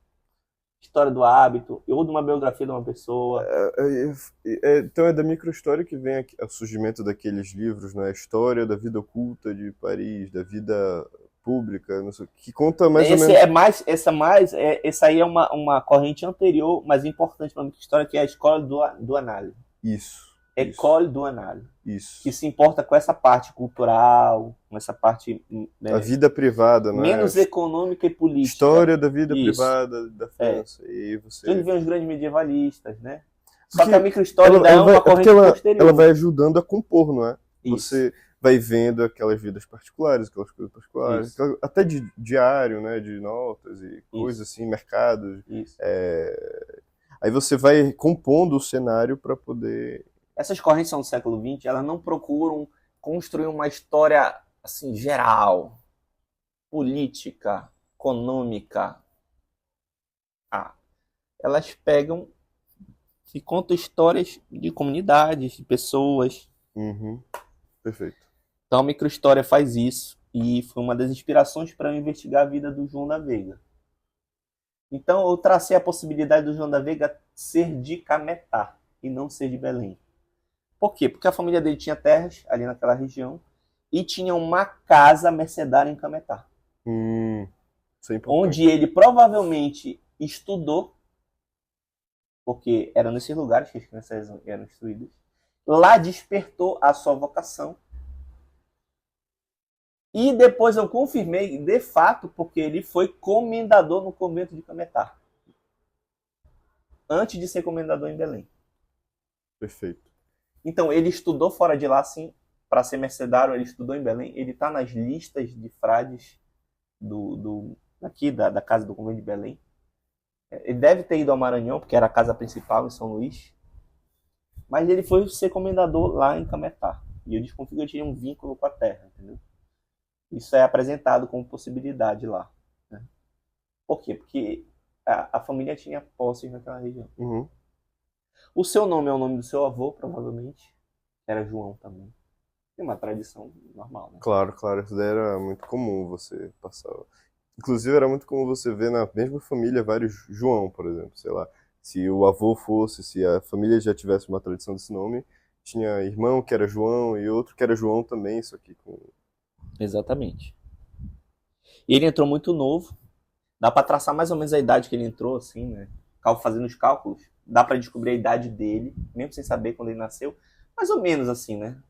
História do hábito, ou de uma biografia de uma pessoa. Então é da microhistória que vem o surgimento daqueles livros, né? A história da vida oculta de Paris, da vida pública, não sei, que conta mais ou menos... Essa aí é uma corrente anterior, mas importante para a microhistória, que é a escola do análise. Isso. École do análise. Isso. Que se importa com essa parte cultural, com essa parte... a vida privada, né? Menos econômica e política. História da vida privada da França. E você... Ele vê os grandes medievalistas, né? Só que a microhistória é uma corrente posterior. Ela vai ajudando a compor, não é? Isso. Você vai vendo aquelas vidas particulares, aquelas coisas particulares, até de diário, né? De notas e coisas assim, mercados. Isso. Aí você vai compondo o cenário para poder... Essas correntes são do século XX, elas não procuram construir uma história assim, geral, política, econômica. Elas pegam e contam histórias de comunidades, de pessoas. Perfeito. Então a microhistória faz isso e foi uma das inspirações para eu investigar a vida do João da Veiga. Então eu tracei a possibilidade do João da Veiga ser de Cametá e não ser de Belém. Por quê? Porque a família dele tinha terras ali naquela região e tinha uma casa mercedária em Cametá. Isso é importante. Onde ele provavelmente estudou, porque eram nesses lugares que as crianças eram instruídas. Lá despertou a sua vocação. E depois eu confirmei, de fato, porque ele foi comendador no convento de Cametá. Antes de ser comendador em Belém. Perfeito. Então, ele estudou fora de lá, sim, para ser mercedário, ele estudou em Belém. Ele está nas listas de frades aqui da casa do convento de Belém. Ele deve ter ido ao Maranhão, porque era a casa principal em São Luís. Mas ele foi ser comendador lá em Cametá. E eu desconfio que ele tinha um vínculo com a terra, entendeu? Isso é apresentado como possibilidade lá. Né? Por quê? Porque a família tinha posses naquela região. O seu nome é o nome do seu avô, provavelmente. Era João também. Tem uma tradição normal, né? Claro. Isso daí era muito comum você passar. Inclusive, era muito comum você ver na mesma família vários João, por exemplo. Sei lá, se o avô fosse, se a família já tivesse uma tradição desse nome, tinha irmão que era João e outro que era João também, isso aqui com... Exatamente. E ele entrou muito novo. Dá para traçar mais ou menos a idade que ele entrou, assim, né? Fazendo os cálculos, dá para descobrir a idade dele, mesmo sem saber quando ele nasceu. Mais ou menos assim, né?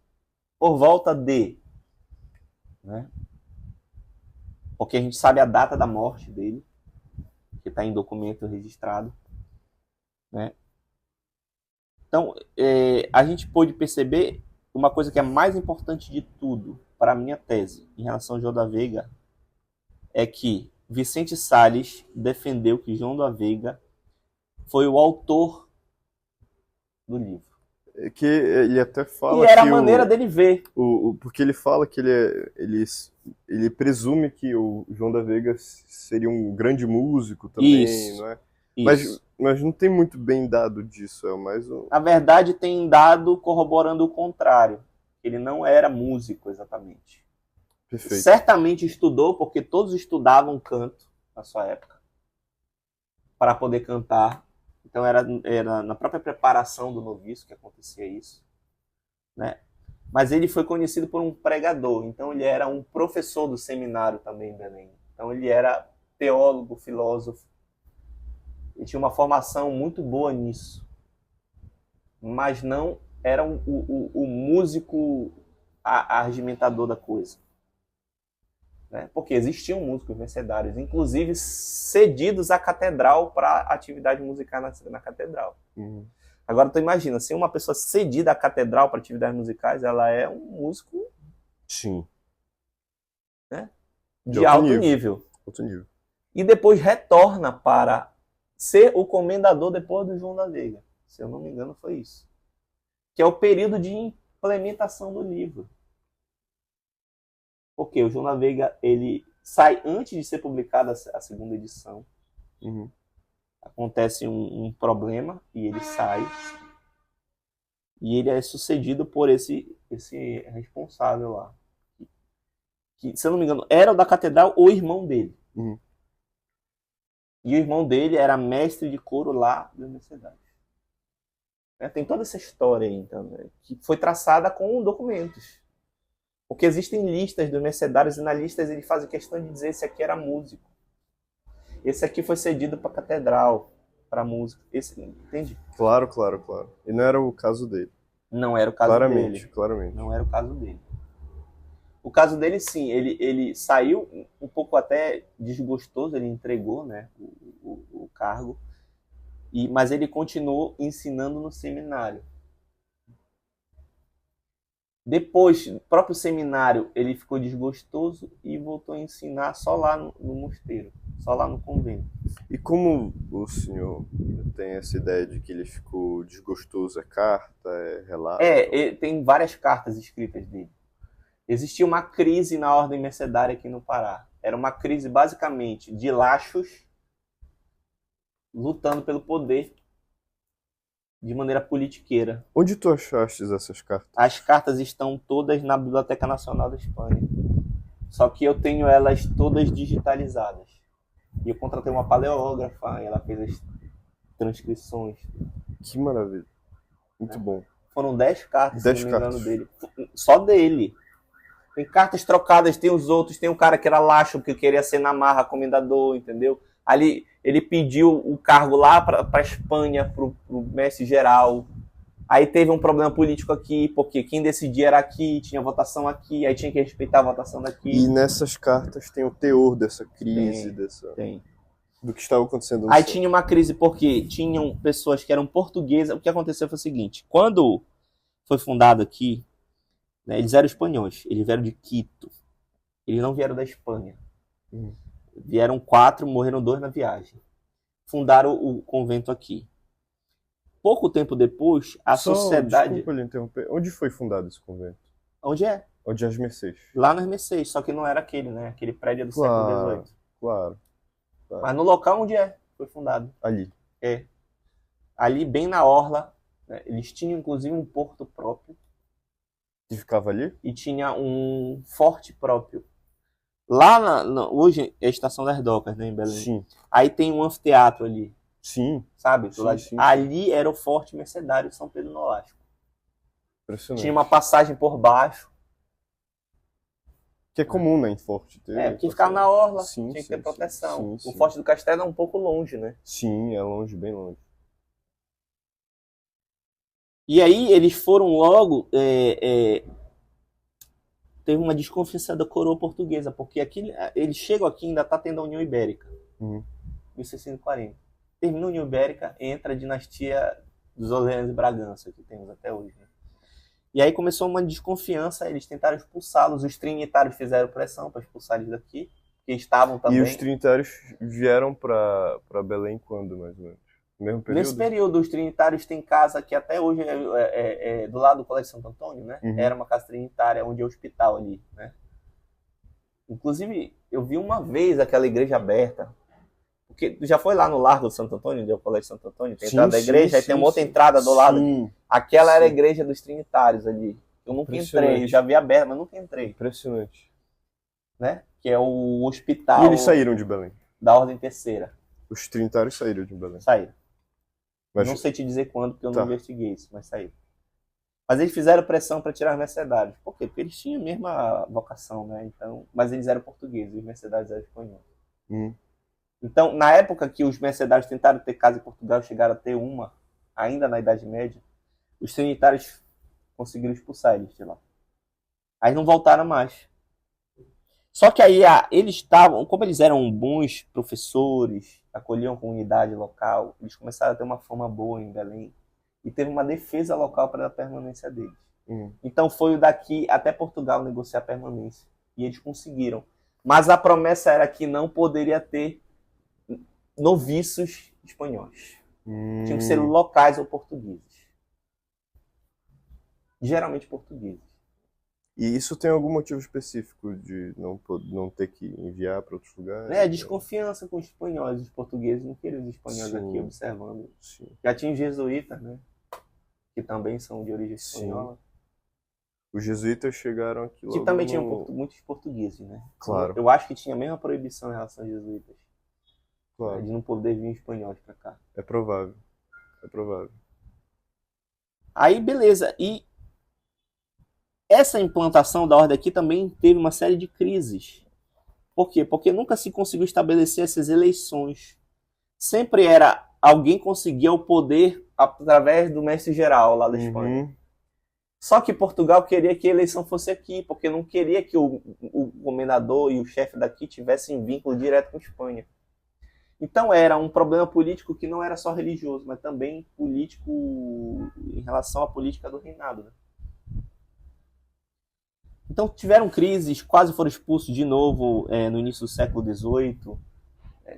Por volta de... né? Porque a gente sabe a data da morte dele, que está em documento registrado. Né? Então, a gente pôde perceber uma coisa que é mais importante de tudo para a minha tese em relação ao João da Veiga, é que Vicente Salles defendeu que João da Veiga foi o autor do livro. Que ele até fala e era a maneira dele ver. Porque ele fala que ele presume que o João da Veiga seria um grande músico também, Isso. não é? Isso. Mas não tem muito bem dado disso, é mais um... Na verdade, tem dado corroborando o contrário. Ele não era músico exatamente. Perfeito. Certamente estudou, porque todos estudavam canto na sua época, para poder cantar. Então era na própria preparação do noviço que acontecia isso. Né? Mas ele foi conhecido por um pregador, então ele era um professor do seminário também em Belém. Então ele era teólogo, filósofo. Ele tinha uma formação muito boa nisso. Mas não era o músico argimentador da coisa. Né? Porque existiam músicos mercedários, inclusive cedidos à catedral para atividade musical na catedral. Agora tu imagina, se uma pessoa cedida à catedral para atividades musicais, ela é um músico... Sim. Né? De alto nível. Alto nível. E depois retorna para ser o comendador depois do João da Veiga. Se eu não me engano, foi isso. Que é o período de implementação do livro. Porque o João da Veiga, ele sai antes de ser publicada a segunda edição. Uhum. Acontece um problema e ele sai. E ele é sucedido por esse responsável lá. Que, se eu não me engano, era o da catedral ou o irmão dele. Uhum. E o irmão dele era mestre de coro lá da universidade. Tem toda essa história aí, então, né, que foi traçada com documentos. Porque existem listas dos mercedários e na lista ele faz questão de dizer esse aqui era músico. Esse aqui foi cedido para a catedral, para música. Esse, entende? Claro. E não era o caso dele. Não era o caso dele. Claramente. Não era o caso dele. O caso dele, sim, ele saiu um pouco até desgostoso, ele entregou, né, o cargo, mas ele continuou ensinando no seminário. Depois, o próprio seminário, ele ficou desgostoso e voltou a ensinar só lá no mosteiro, só lá no convento. E como o senhor tem essa ideia de que ele ficou desgostoso? É carta, é relato? Tem várias cartas escritas dele. Existia uma crise na ordem mercedária aqui no Pará. Era uma crise basicamente de lachos lutando pelo poder de maneira politiqueira. Onde tu achaste essas cartas? As cartas estão todas na Biblioteca Nacional da Espanha. Só que eu tenho elas todas digitalizadas. E eu contratei uma paleógrafa e ela fez as transcrições. Que maravilha. Muito bom. Foram 10 cartas, 10 se não me engano, cartas. dele. Só dele. Tem cartas trocadas, tem os outros, tem um cara que era lacho, que queria ser na marra comendador, entendeu? Ali ele pediu o cargo lá para a Espanha, para o mestre geral. Aí teve um problema político aqui, porque quem decidia era aqui, tinha votação aqui, aí tinha que respeitar a votação daqui. E nessas cartas tem o teor dessa crise, Tem. do que estava acontecendo no Aí céu. tinha uma crise porque tinham pessoas que eram portuguesas. O que aconteceu foi o seguinte: quando foi fundado aqui, né, eles eram espanhóis, eles vieram de Quito. Eles não vieram da Espanha. Vieram 4, morreram 2 na viagem. Fundaram o convento aqui. Pouco tempo depois, a sociedade... Desculpa lhe interromper. Onde foi fundado esse convento? Onde é? Onde é as Mercês? Lá nas Mercês, só que não era aquele, né? Aquele prédio do século XVIII. Claro. Mas no local onde foi fundado. Ali. Ali, bem na orla, né? Eles tinham inclusive um porto próprio. Que ficava ali? E tinha um forte próprio. Lá, hoje é a Estação das Docas, né, em Belém? Sim. Aí tem um anfiteatro ali. Sim. Sabe? Sim. Ali era o Forte Mercedário de São Pedro Nolasco. Impressionante. Tinha uma passagem por baixo. Que é comum, né, em forte ter. Porque ficava na orla, Sim, tinha que ter proteção. Sim. O Forte do Castelo é um pouco longe, né? Sim, é longe, bem longe. E aí eles foram logo... Teve uma desconfiança da coroa portuguesa, porque aqui, eles chegam aqui e ainda está tendo a União Ibérica. 1640. Termina a União Ibérica, entra a dinastia dos Orleans e Bragança, que temos até hoje. Né? E aí começou uma desconfiança, eles tentaram expulsá-los, os trinitários fizeram pressão para expulsar eles daqui, que estavam também... E os trinitários vieram para Belém quando, mais ou menos? No mesmo período? Nesse período, os trinitários têm casa que até hoje é do lado do Colégio Santo Antônio, né? Era uma casa trinitária, onde é o hospital ali, né? Inclusive, eu vi uma vez aquela igreja aberta, porque já foi lá no Largo de Santo Antônio, onde é o Colégio Santo Antônio, tem a entrada da igreja, aí tem uma outra entrada do lado. Aquela era a igreja dos trinitários ali. Eu nunca entrei, eu já vi aberta, mas nunca entrei. Impressionante. Né? Que é o hospital... E eles saíram de Belém? Da Ordem Terceira. Os trinitários saíram de Belém? Saíram. Mas... Não sei te dizer quando, porque eu não investiguei isso, mas saíram. Mas eles fizeram pressão para tirar os mercedários. Por quê? Porque eles tinham a mesma vocação, né? Então, mas eles eram portugueses, os mercedários eram espanhóis. Então, na época que os mercedários tentaram ter casa em Portugal, chegaram a ter uma, ainda na Idade Média, os trinitários conseguiram expulsar eles de lá. Aí não voltaram mais. Só que aí eles estavam, como eles eram bons professores, acolhiam a comunidade local, eles começaram a ter uma fama boa em Belém e teve uma defesa local para a permanência deles. Então foi o daqui até Portugal negociar a permanência e eles conseguiram. Mas a promessa era que não poderia ter noviços espanhóis. Tinham que ser locais ou portugueses. geralmente portugueses. E isso tem algum motivo específico de não ter que enviar para outros lugares? É, desconfiança com os espanhóis. Os portugueses não queriam os espanhóis aqui Sim, observando. sim. Já tinha os jesuítas, né? Que também são de origem Sim. espanhola. Os jesuítas chegaram aqui Que logo também tinham no... muitos portugueses, né? Claro, Eu acho que tinha a mesma proibição em relação aos jesuítas, né? claro. De não poder vir espanhóis pra cá. É provável. É provável. Aí, beleza. E essa implantação da ordem aqui também teve uma série de crises. Por quê? Porque nunca se conseguiu estabelecer essas eleições. Sempre era alguém conseguia o poder através do mestre-geral lá da Espanha. Uhum. Só que Portugal queria que a eleição fosse aqui, porque não queria que o comendador e o chefe daqui tivessem vínculo direto com a Espanha. Então era um problema político que não era só religioso, mas também político em relação à política do reinado, né? Então tiveram crises, quase foram expulsos de novo no início do século XVIII.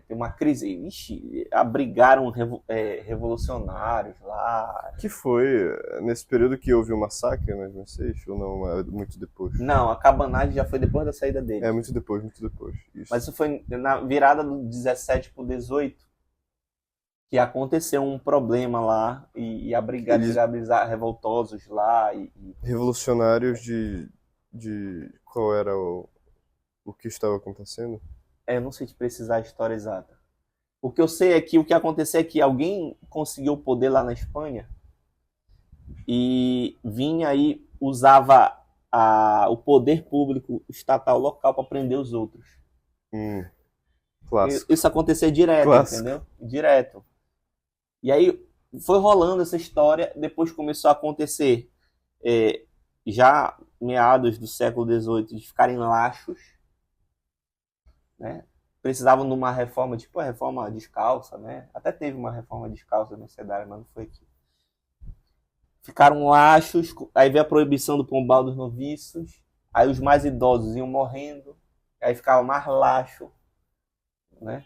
Tem uma crise, ixi, abrigaram revolucionários lá. Que foi nesse período que houve o massacre, né, 16, ou não, é muito depois? Não, a cabanagem já foi depois da saída deles. É, muito depois, muito depois. Isso. Mas isso foi na virada do 17 para o 18 que aconteceu um problema lá e abrigaram revoltosos lá. Revolucionários de... Qual era o que estava acontecendo? Eu não sei te precisar a história exata. O que eu sei é que o que aconteceu é que alguém conseguiu o poder lá na Espanha e vinha aí, usava o poder público estatal local para prender os outros. Clássico. Isso acontecia direto, Clássico. Entendeu? Direto. E aí foi rolando essa história, depois começou a acontecer, já meados do século XVIII, de ficarem laxos, né? Precisavam de uma reforma, tipo a reforma descalça, né? Até teve uma reforma descalça mercedária, mas não foi aqui. Ficaram laxos, aí veio a proibição do pombal dos noviços, aí os mais idosos iam morrendo, aí ficava mais laxo, né?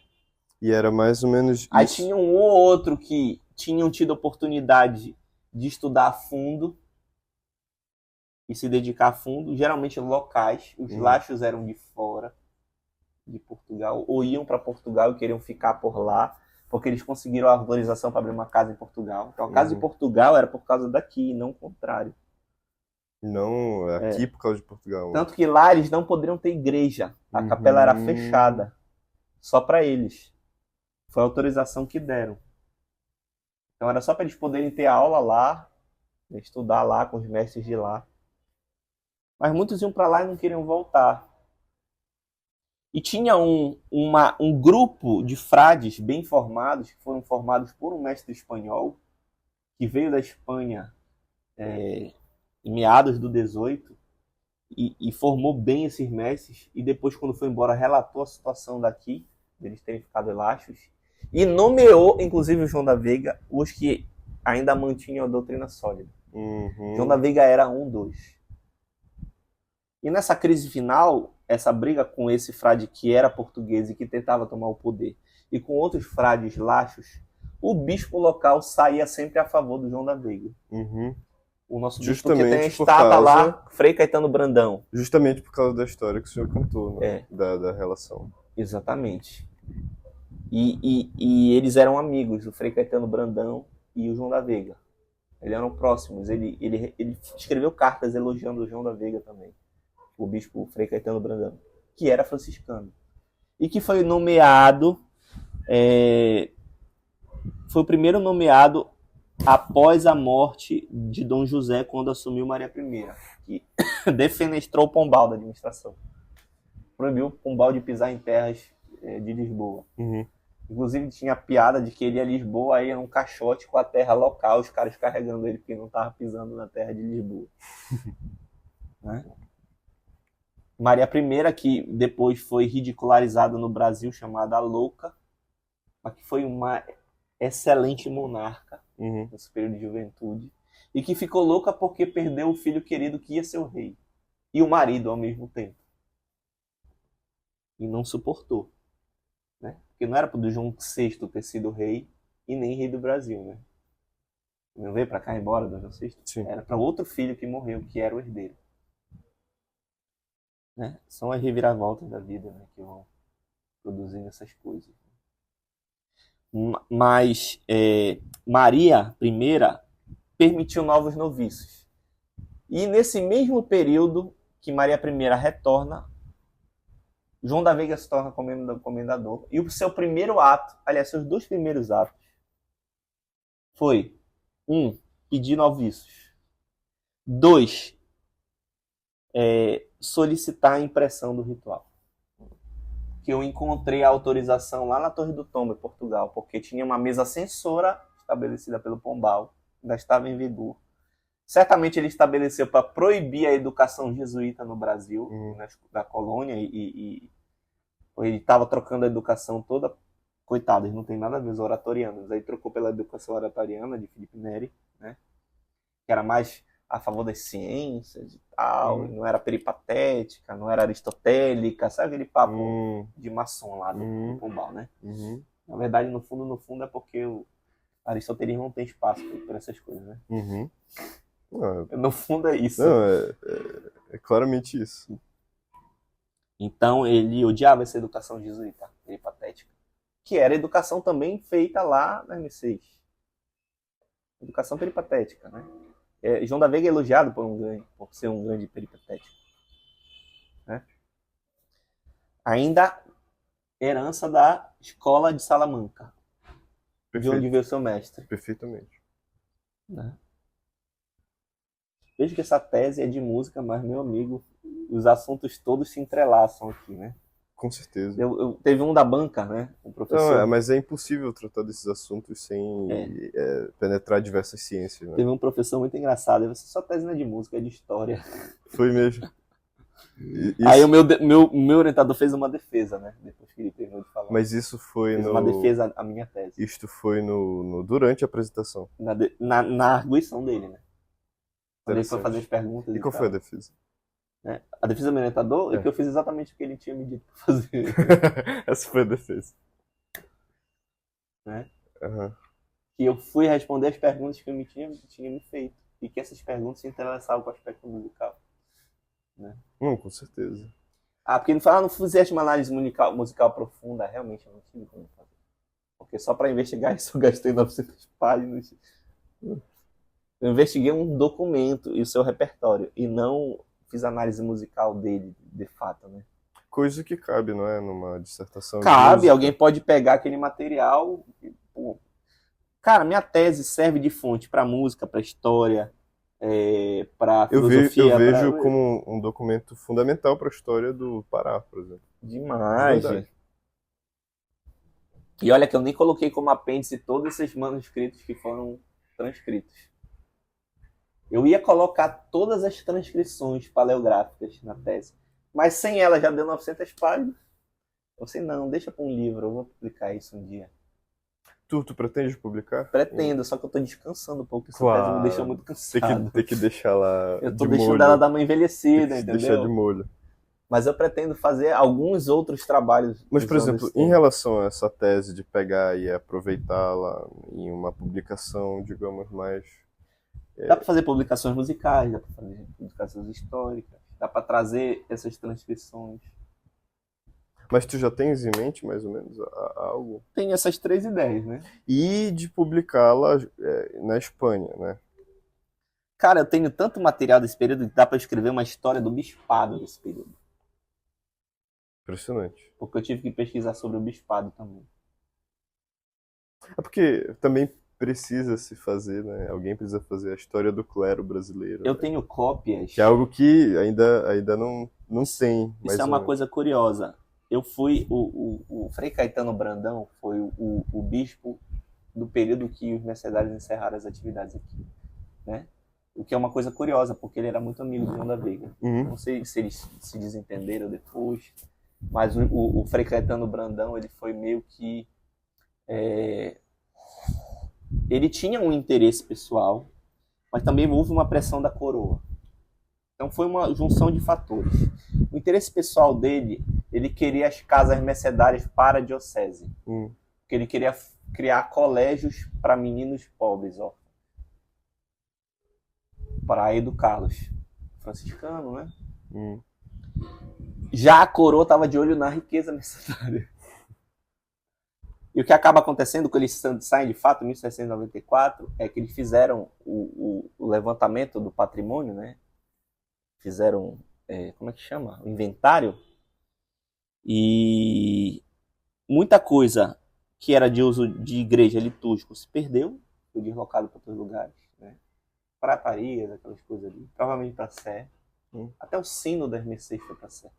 E era mais ou menos isso. Aí tinha um ou outro que tinham tido oportunidade de estudar a fundo e se dedicar a fundo, geralmente locais. Os laxos eram de fora de Portugal, ou iam para Portugal e queriam ficar por lá, porque eles conseguiram a autorização para abrir uma casa em Portugal. Então a casa de Portugal era por causa daqui, não o contrário. Não, aqui por causa de Portugal. Tanto que lá eles não poderiam ter igreja. A capela era fechada, só para eles. Foi a autorização que deram. Então era só para eles poderem ter aula lá, estudar lá com os mestres de lá. Mas muitos iam para lá e não queriam voltar. E tinha um grupo de frades bem formados, que foram formados por um mestre espanhol, que veio da Espanha em meados do 18, e formou bem esses mestres, e depois, quando foi embora, relatou a situação daqui, deles terem ficado laxos, e nomeou, inclusive, o João da Veiga, os que ainda mantinham a doutrina sólida. João da Veiga era um dos. E nessa crise final, essa briga com esse frade que era português e que tentava tomar o poder, e com outros frades laxos, o bispo local saía sempre a favor do João da Veiga. O nosso bispo que tem a estátua lá, Frei Caetano Brandão. Justamente por causa da história que o senhor contou, né? Da relação. Exatamente. E eles eram amigos, o Frei Caetano Brandão e o João da Veiga. Eles eram próximos. Ele escreveu cartas elogiando o João da Veiga também. O bispo Frei Caetano Brandão, que era franciscano. E que foi nomeado, foi o primeiro nomeado após a morte de Dom José, quando assumiu Maria I, que defenestrou o pombal da administração. Proibiu o pombal de pisar em terras de Lisboa. Inclusive tinha a piada de que ele ia a Lisboa, aí era um caixote com a terra local, os caras carregando ele porque não estava pisando na terra de Lisboa. Né? Maria I, que depois foi ridicularizada no Brasil, chamada a Louca, mas que foi uma excelente monarca nesse período de juventude, e que ficou louca porque perdeu o filho querido que ia ser o rei, e o marido ao mesmo tempo. E não suportou. Né? Porque não era para o João VI ter sido rei, e nem rei do Brasil. Né? não veio para cá embora do João VI, Sim. era para outro filho que morreu, que era o herdeiro. Né? São as reviravoltas da vida, né, que vão produzindo essas coisas. Mas Maria I permitiu novos noviços. E nesse mesmo período que Maria I retorna, João da Veiga se torna comendador. E o seu primeiro ato, aliás, seus 2 primeiros atos, foi 1. Pedir noviços. 2. Solicitar a impressão do ritual. Que eu encontrei a autorização lá na Torre do Tombo, em Portugal, porque tinha uma mesa censora estabelecida pelo Pombal, ainda estava em vigor. Certamente ele estabeleceu para proibir a educação jesuíta no Brasil, na colônia, e ele estava trocando a educação toda. Coitados, não tem nada a ver os oratorianos. Aí trocou pela educação oratoriana de Filipe Neri, né? Que era mais a favor das ciências e tal, não era peripatética, não era aristotélica, sabe aquele papo de maçom lá do Pombal, né? Na verdade, no fundo, é porque o aristotelismo não tem espaço para essas coisas, né? No fundo é isso. Não, é claramente isso. Então ele odiava essa educação jesuíta, peripatética, que era educação também feita lá na M6. Educação peripatética, né? João da Veiga é elogiado por ser um grande peripatético. Né? Ainda herança da escola de Salamanca, de onde veio seu mestre. Perfeitamente. Né? Veja que essa tese é de música, mas, meu amigo, os assuntos todos se entrelaçam aqui, né? Com certeza. Teve um da banca, né? Um professor. Não, mas é impossível tratar desses assuntos sem penetrar diversas ciências. Né? Teve um professor muito engraçado. Ele disse, sua tese não é de música, é de história. Foi mesmo. Aí o meu orientador fez uma defesa, né? Depois que ele terminou de falar. Mas isso foi fez uma defesa à minha tese. Isto foi durante a apresentação. Na arguição dele, né? Quando ele foi fazer as perguntas. E qual foi a defesa? A defesa do meu orientador é que eu fiz exatamente o que ele tinha me dito para fazer. Essa foi a defesa. Né? Uhum. Que eu fui responder as perguntas que eu tinha me feito. E que essas perguntas se entrelaçavam com o aspecto musical. Né? Com certeza. Porque ele fala, não fizeste uma análise musical profunda. Realmente, eu não tive como fazer. Porque só para investigar isso eu gastei 900 páginas. Eu investiguei um documento e o seu repertório. E não fiz análise musical dele, de fato, né? Coisa que cabe, não é? Numa dissertação. Cabe, alguém pode pegar aquele material. Cara, minha tese serve de fonte para música, para história, para filosofia. Eu vejo como um documento fundamental para a história do Pará, por exemplo. Demais. E olha que eu nem coloquei como apêndice todos esses manuscritos que foram transcritos. Eu ia colocar todas as transcrições paleográficas na tese, mas sem ela já deu 900 páginas. Eu sei, não, deixa para um livro, eu vou publicar isso um dia. Tu pretende publicar? Pretendo, só que eu tô descansando um pouco, essa tese me deixou muito cansado. Tem que deixar lá eu tô deixando ela dar uma envelhecida, entendeu? Deixar de molho. Mas eu pretendo fazer alguns outros trabalhos. Mas, por exemplo, em relação a essa tese de pegar e aproveitá-la em uma publicação, digamos, mais... Dá para fazer publicações musicais, dá para fazer publicações históricas, dá para trazer essas transcrições. Mas tu já tens em mente, mais ou menos, algo? Tem essas 3 ideias, né? E de publicá-la na Espanha, né? Cara, eu tenho tanto material desse período que dá para escrever uma história do bispado desse período. Impressionante. Porque eu tive que pesquisar sobre o bispado também. É porque também precisa se fazer, né? Alguém precisa fazer a história do clero brasileiro. Eu tenho cópias. Que é algo que ainda não tem. Isso é uma coisa curiosa. Eu fui... O Frei Caetano Brandão foi o bispo do período que os mercedários encerraram as atividades aqui, né? O que é uma coisa curiosa, porque ele era muito amigo de João da Veiga. Não sei se eles se desentenderam depois, mas o Frei Caetano Brandão, ele foi meio que... Ele tinha um interesse pessoal, mas também houve uma pressão da coroa. Então foi uma junção de fatores. O interesse pessoal dele, ele queria as casas mercedárias para a diocese. Porque ele queria criar colégios para meninos pobres, ó. Praia do Carlos, franciscano, né? Hum. Já a coroa estava de olho na riqueza necessária. E o que acaba acontecendo quando eles saem de fato em 1794 é que eles fizeram o levantamento do patrimônio, né? Fizeram, como é que chama? O inventário. E muita coisa que era de uso de igreja litúrgico se perdeu, foi deslocado para outros lugares, né? Pratarias, aquelas coisas ali, provavelmente para Sé. Até o sino das Mercês foi para Sé.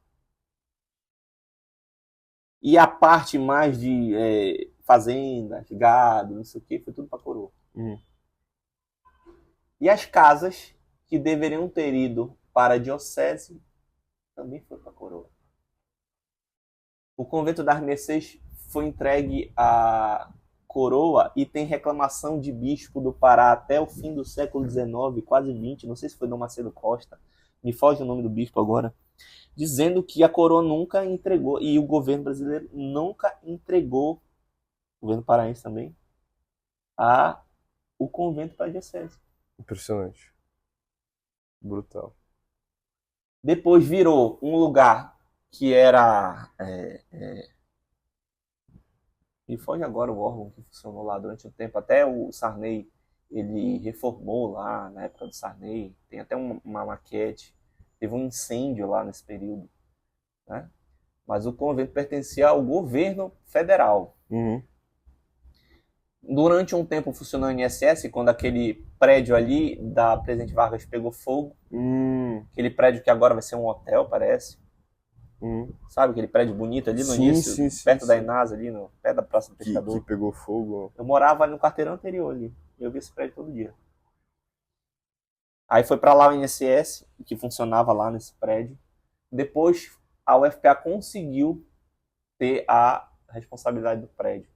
E a parte mais de fazendas, gado, não sei o que, foi tudo para coroa. E as casas que deveriam ter ido para a diocese também foi para coroa. O convento das Mercês foi entregue à coroa e tem reclamação de bispo do Pará até o fim do século XIX, quase 20, não sei se foi Dom Macedo Costa, me foge o nome do bispo agora, dizendo que a coroa nunca entregou, e o governo brasileiro nunca entregou, o governo paraense também, o convento para a diocese. Impressionante. Brutal. Depois virou um lugar que era... me foge agora o órgão que funcionou lá durante um tempo, até o Sarney, ele reformou lá, na época do Sarney, tem até uma maquete. Teve um incêndio lá nesse período, né? Mas o convento pertencia ao governo federal. Durante um tempo funcionou o INSS, quando aquele prédio ali da Presidente Vargas pegou fogo. Aquele prédio que agora vai ser um hotel, parece. Sabe aquele prédio bonito ali no início, perto da Inasa, ali no pé da Praça do Pescador? Que pegou fogo. Eu morava no quarteirão anterior ali. Eu vi esse prédio todo dia. Aí foi para lá o INSS, que funcionava lá nesse prédio. Depois a UFPA conseguiu ter a responsabilidade do prédio.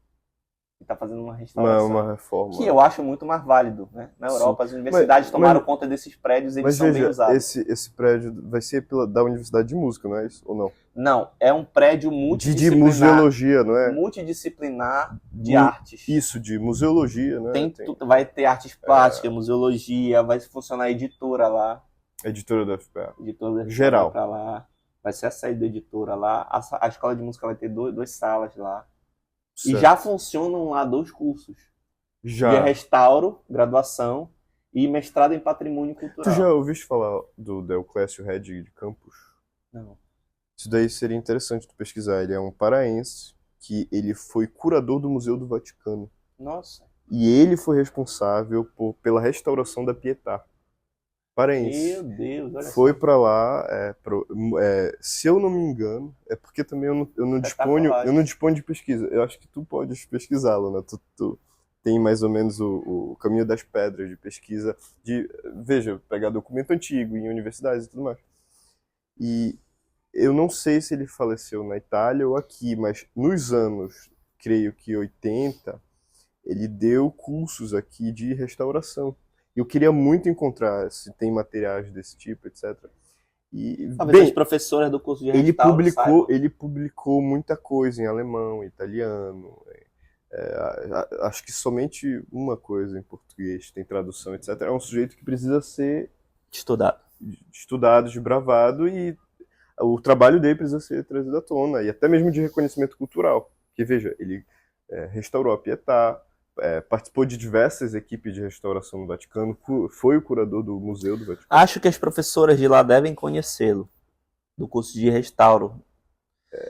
E está fazendo uma restauração. Uma reforma. Que eu acho muito mais válido, né? Na Europa, as universidades tomaram conta desses prédios, eles são bem usados. Esse prédio vai ser da Universidade de Música, não é isso? Ou não? Não, é um prédio multidisciplinar. De museologia, não é? Multidisciplinar de artes. Isso, de museologia, né? Vai ter artes plásticas, museologia, vai funcionar a editora lá. Editora da UFPA. Editora da UFPA geral. Pra lá. Vai ser a saída da editora lá. A escola de música vai ter duas salas lá. Certo. E já funcionam lá 2 cursos. De restauro, graduação e mestrado em patrimônio cultural. Tu já ouviste falar do Deoclésio Redi de Campos? Não. Isso daí seria interessante tu pesquisar. Ele é um paraense que ele foi curador do Museu do Vaticano. Nossa. E ele foi responsável pela restauração da Pietà. Paraense. Meu Deus, olha foi para lá, se eu não me engano, é porque também eu não disponho de pesquisa. Eu acho que tu podes pesquisá-lo, né? Tu tem mais ou menos o caminho das pedras de pesquisa, pegar documento antigo em universidades e tudo mais. E eu não sei se ele faleceu na Itália ou aqui, mas nos anos, creio que 80, ele deu cursos aqui de restauração. Eu queria muito encontrar se tem materiais desse tipo, etc. E, talvez as professoras do curso de restauro ele publicou muita coisa em alemão, italiano. Acho que somente uma coisa em português tem tradução, etc. É um sujeito que precisa ser estudado, desbravado, e o trabalho dele precisa ser trazido à tona, e até mesmo de reconhecimento cultural. Porque, veja, ele restaurou a Pietà, participou de diversas equipes de restauração no Vaticano, foi o curador do Museu do Vaticano. Acho que as professoras de lá devem conhecê-lo, do curso de restauro.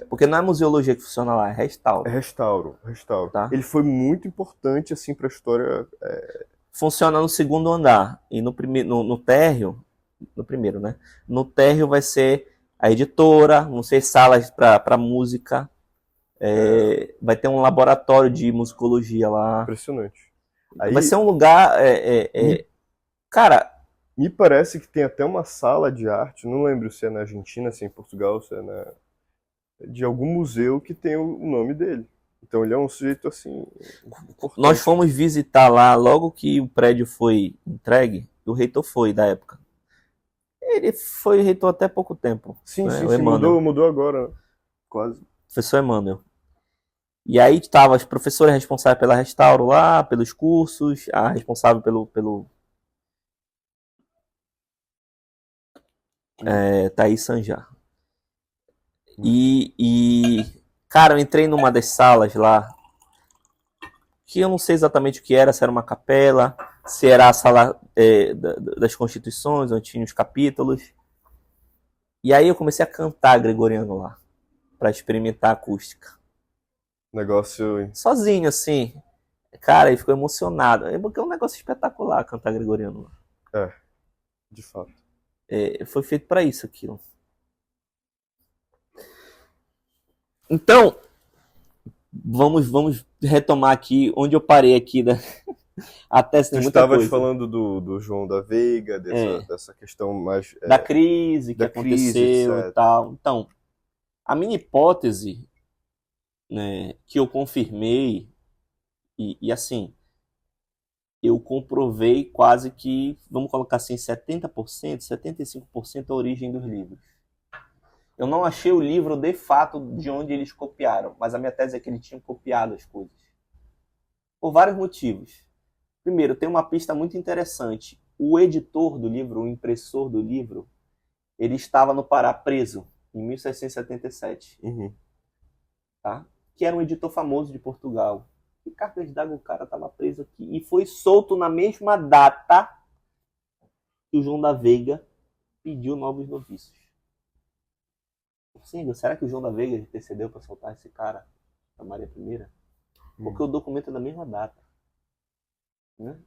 Porque não é museologia que funciona lá, é restauro. É restauro. Tá? Ele foi muito importante assim para a história. Funciona no 2º andar, e no térreo, no primeiro, né? No térreo vai ser a editora, vão ser salas para música. Vai ter um laboratório de musicologia lá. Impressionante. Vai ser um lugar... Cara... Me parece que tem até uma sala de arte, não lembro se é na Argentina, se é em Portugal, se é de algum museu que tem o nome dele. Então ele é um sujeito assim... importante. Nós fomos visitar lá logo que o prédio foi entregue, o reitor foi da época. Ele foi reitor até pouco tempo. Sim, né? Sim, mudou agora, né? Quase. Professor Emmanuel. E aí estavam as professoras responsáveis pela restauro lá, pelos cursos, a responsável Thaís Sanjar. Cara, eu entrei numa das salas lá, que eu não sei exatamente o que era, se era uma capela, se era a sala das Constituições, onde tinha os capítulos. E aí eu comecei a cantar gregoriano lá, para experimentar a acústica. Negócio. Sozinho, assim. Cara, ele ficou emocionado. Porque é um negócio espetacular cantar gregoriano lá. É, de fato. Foi feito para isso aquilo. Então, vamos retomar aqui onde eu parei aqui. Até Tu estavas falando do João da Veiga, dessa questão mais... da crise que aconteceu e tal. Então, a minha hipótese, né, que eu confirmei, e assim, eu comprovei quase que, vamos colocar assim, 70%, 75% a origem dos livros. Eu não achei o livro de fato de onde eles copiaram, mas a minha tese é que eles tinham copiado as coisas. Por vários motivos. Primeiro, tem uma pista muito interessante. O editor do livro, o impressor do livro, ele estava no Pará preso, em 1677. Uhum. Tá? Que era um editor famoso de Portugal. E cargas d'água, o cara estava preso aqui. E foi solto na mesma data que o João da Veiga pediu novos noviços. Sim, será que o João da Veiga intercedeu para soltar esse cara da Maria I? Porque o documento é da mesma data. Né?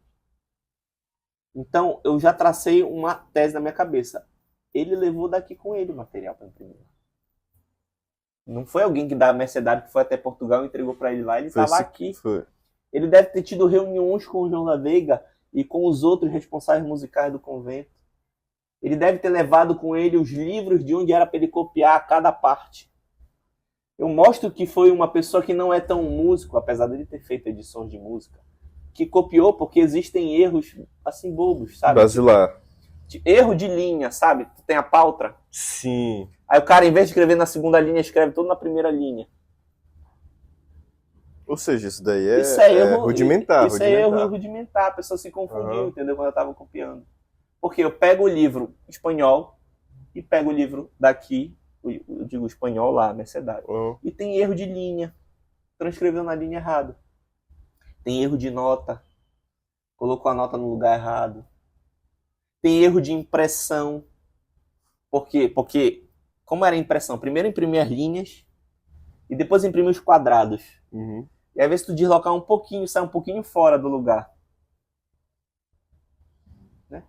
Então, eu já tracei uma tese na minha cabeça. Ele levou daqui com ele o material para imprimir. Não foi alguém que da Mercedário que foi até Portugal e entregou para ele lá. Ele estava aqui. Foi. Ele deve ter tido reuniões com o João da Veiga e com os outros responsáveis musicais do convento. Ele deve ter levado com ele os livros de onde era para ele copiar cada parte. Eu mostro que foi uma pessoa que não é tão músico, apesar dele ter feito edições de música, que copiou porque existem erros assim bobos, sabe? Basilar. Erro de linha, sabe? Tu tem a pauta. Sim. Aí o cara, em vez de escrever na segunda linha, escreve tudo na primeira linha. Ou seja, isso daí é rudimentar. Isso é erro rudimentar. A pessoa se confundiu, entendeu? Quando eu estava copiando. Porque eu pego o livro espanhol e pego o livro daqui, eu digo espanhol lá, Mercedário. E tem erro de linha. Transcreveu na linha errada. Tem erro de nota. Colocou a nota no lugar errado. Tem erro de impressão. Por quê? Porque, como era a impressão? Primeiro imprimir as linhas e depois imprimir os quadrados. Uhum. E às vezes tu deslocar um pouquinho, sai um pouquinho fora do lugar. Né?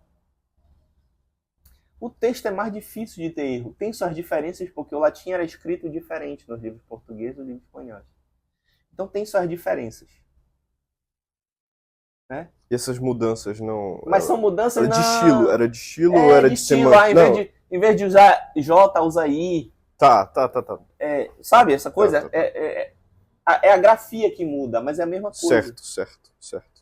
O texto é mais difícil de ter erro. Tem suas diferenças porque o latim era escrito diferente nos livros portugueses e nos livros espanhóis. Então tem suas diferenças. Né? E essas mudanças não... Mas são mudanças era de estilo. Era de estilo ou era de estilo, semântica? Em vez de usar J, usa I. Tá. Sabe essa coisa? É a grafia que muda, mas é a mesma coisa. Certo.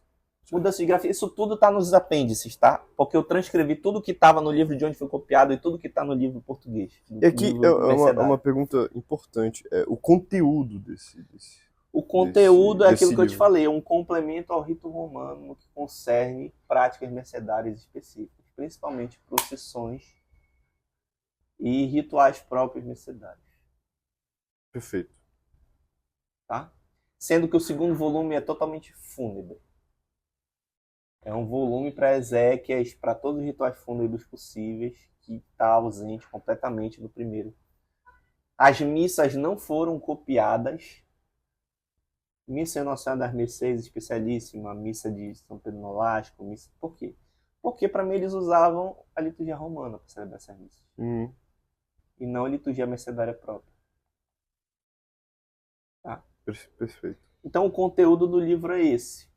Mudança de grafia. Isso tudo está nos apêndices, tá? Porque eu transcrevi tudo que estava no livro de onde foi copiado e tudo que está no livro português. E aqui é uma pergunta importante. O conteúdo desse... O conteúdo é aquilo que eu te falei, é um complemento ao rito romano no que concerne práticas mercedárias específicas, principalmente procissões e rituais próprios mercedários. Perfeito. Tá? Sendo que o segundo volume é totalmente fúnebre. É um volume para exéquias, para todos os rituais fúnebres possíveis, que está ausente completamente do primeiro. As missas não foram copiadas. Missa Nossa Senhora das Mercês Especialíssima, missa de São Pedro Nolasco, missa... Por quê? Porque para mim eles usavam a liturgia romana para celebrar essas missas. E não a liturgia mercedária própria. Tá? Perfeito. Então o conteúdo do livro é esse.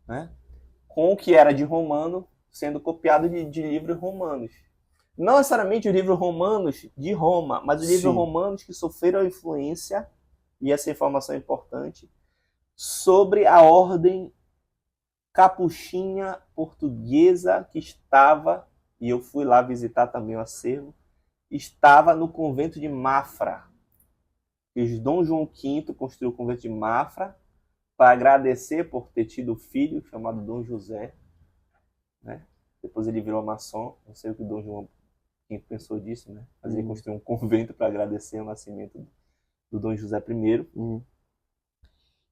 Né? Com o que era de romano sendo copiado de livros romanos. Não necessariamente os livros romanos de Roma, mas os livros romanos que sofreram a influência, e essa informação é importante, sobre a ordem capuchinha portuguesa que estava, e eu fui lá visitar também o acervo, estava no convento de Mafra. E Dom João V construiu o convento de Mafra para agradecer por ter tido um filho chamado Dom José, né? Depois ele virou maçom. Não sei o que o Dom João quem pensou disso, né? Mas ele construiu um convento para agradecer o nascimento do Dom José I.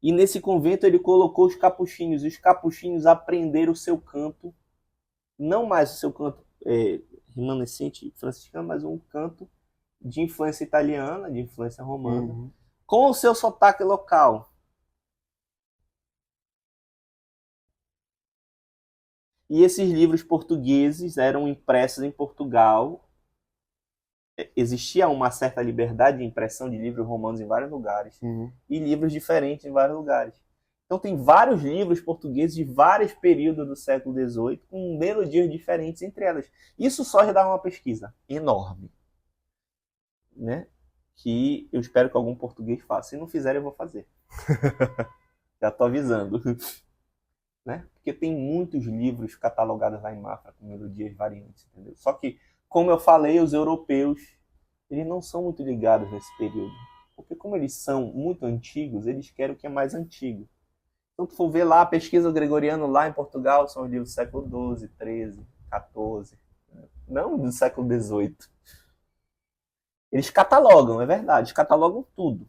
E nesse convento ele colocou os capuchinhos. E os capuchinhos aprenderam o seu canto, não mais o seu canto remanescente franciscano, mas um canto de influência italiana, de influência romana, com o seu sotaque local. E esses livros portugueses eram impressos em Portugal. Existia uma certa liberdade de impressão de livros romanos em vários lugares. E livros diferentes em vários lugares. Então tem vários livros portugueses de vários períodos do século XVIII com melodias diferentes entre elas. Isso só já dá uma pesquisa enorme, né? Que eu espero que algum português faça. Se não fizer, eu vou fazer. Já estou avisando. Né? Porque tem muitos livros catalogados lá em Mafra com melodias variantes, entendeu? Só que, como eu falei, os europeus, eles não são muito ligados nesse período. Porque como eles são muito antigos, eles querem o que é mais antigo. Então, tu for ver lá, a pesquisa gregoriana lá em Portugal, são os livros do século XII, XIII, XIV, não do século XVIII. Eles catalogam, é verdade, eles catalogam tudo.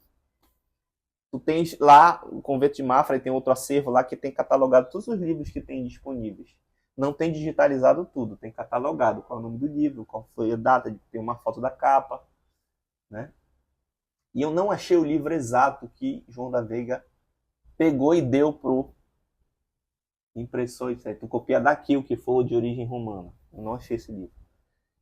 Tu tens lá o Convento de Mafra e tem outro acervo lá que tem catalogado todos os livros que tem disponíveis. Não tem digitalizado tudo, tem catalogado qual é o nome do livro, qual foi a data, tem uma foto da capa, né? E eu não achei o livro exato que João da Veiga pegou e deu pro impressor. Tu copia daqui o que for de origem romana. Eu não achei esse livro.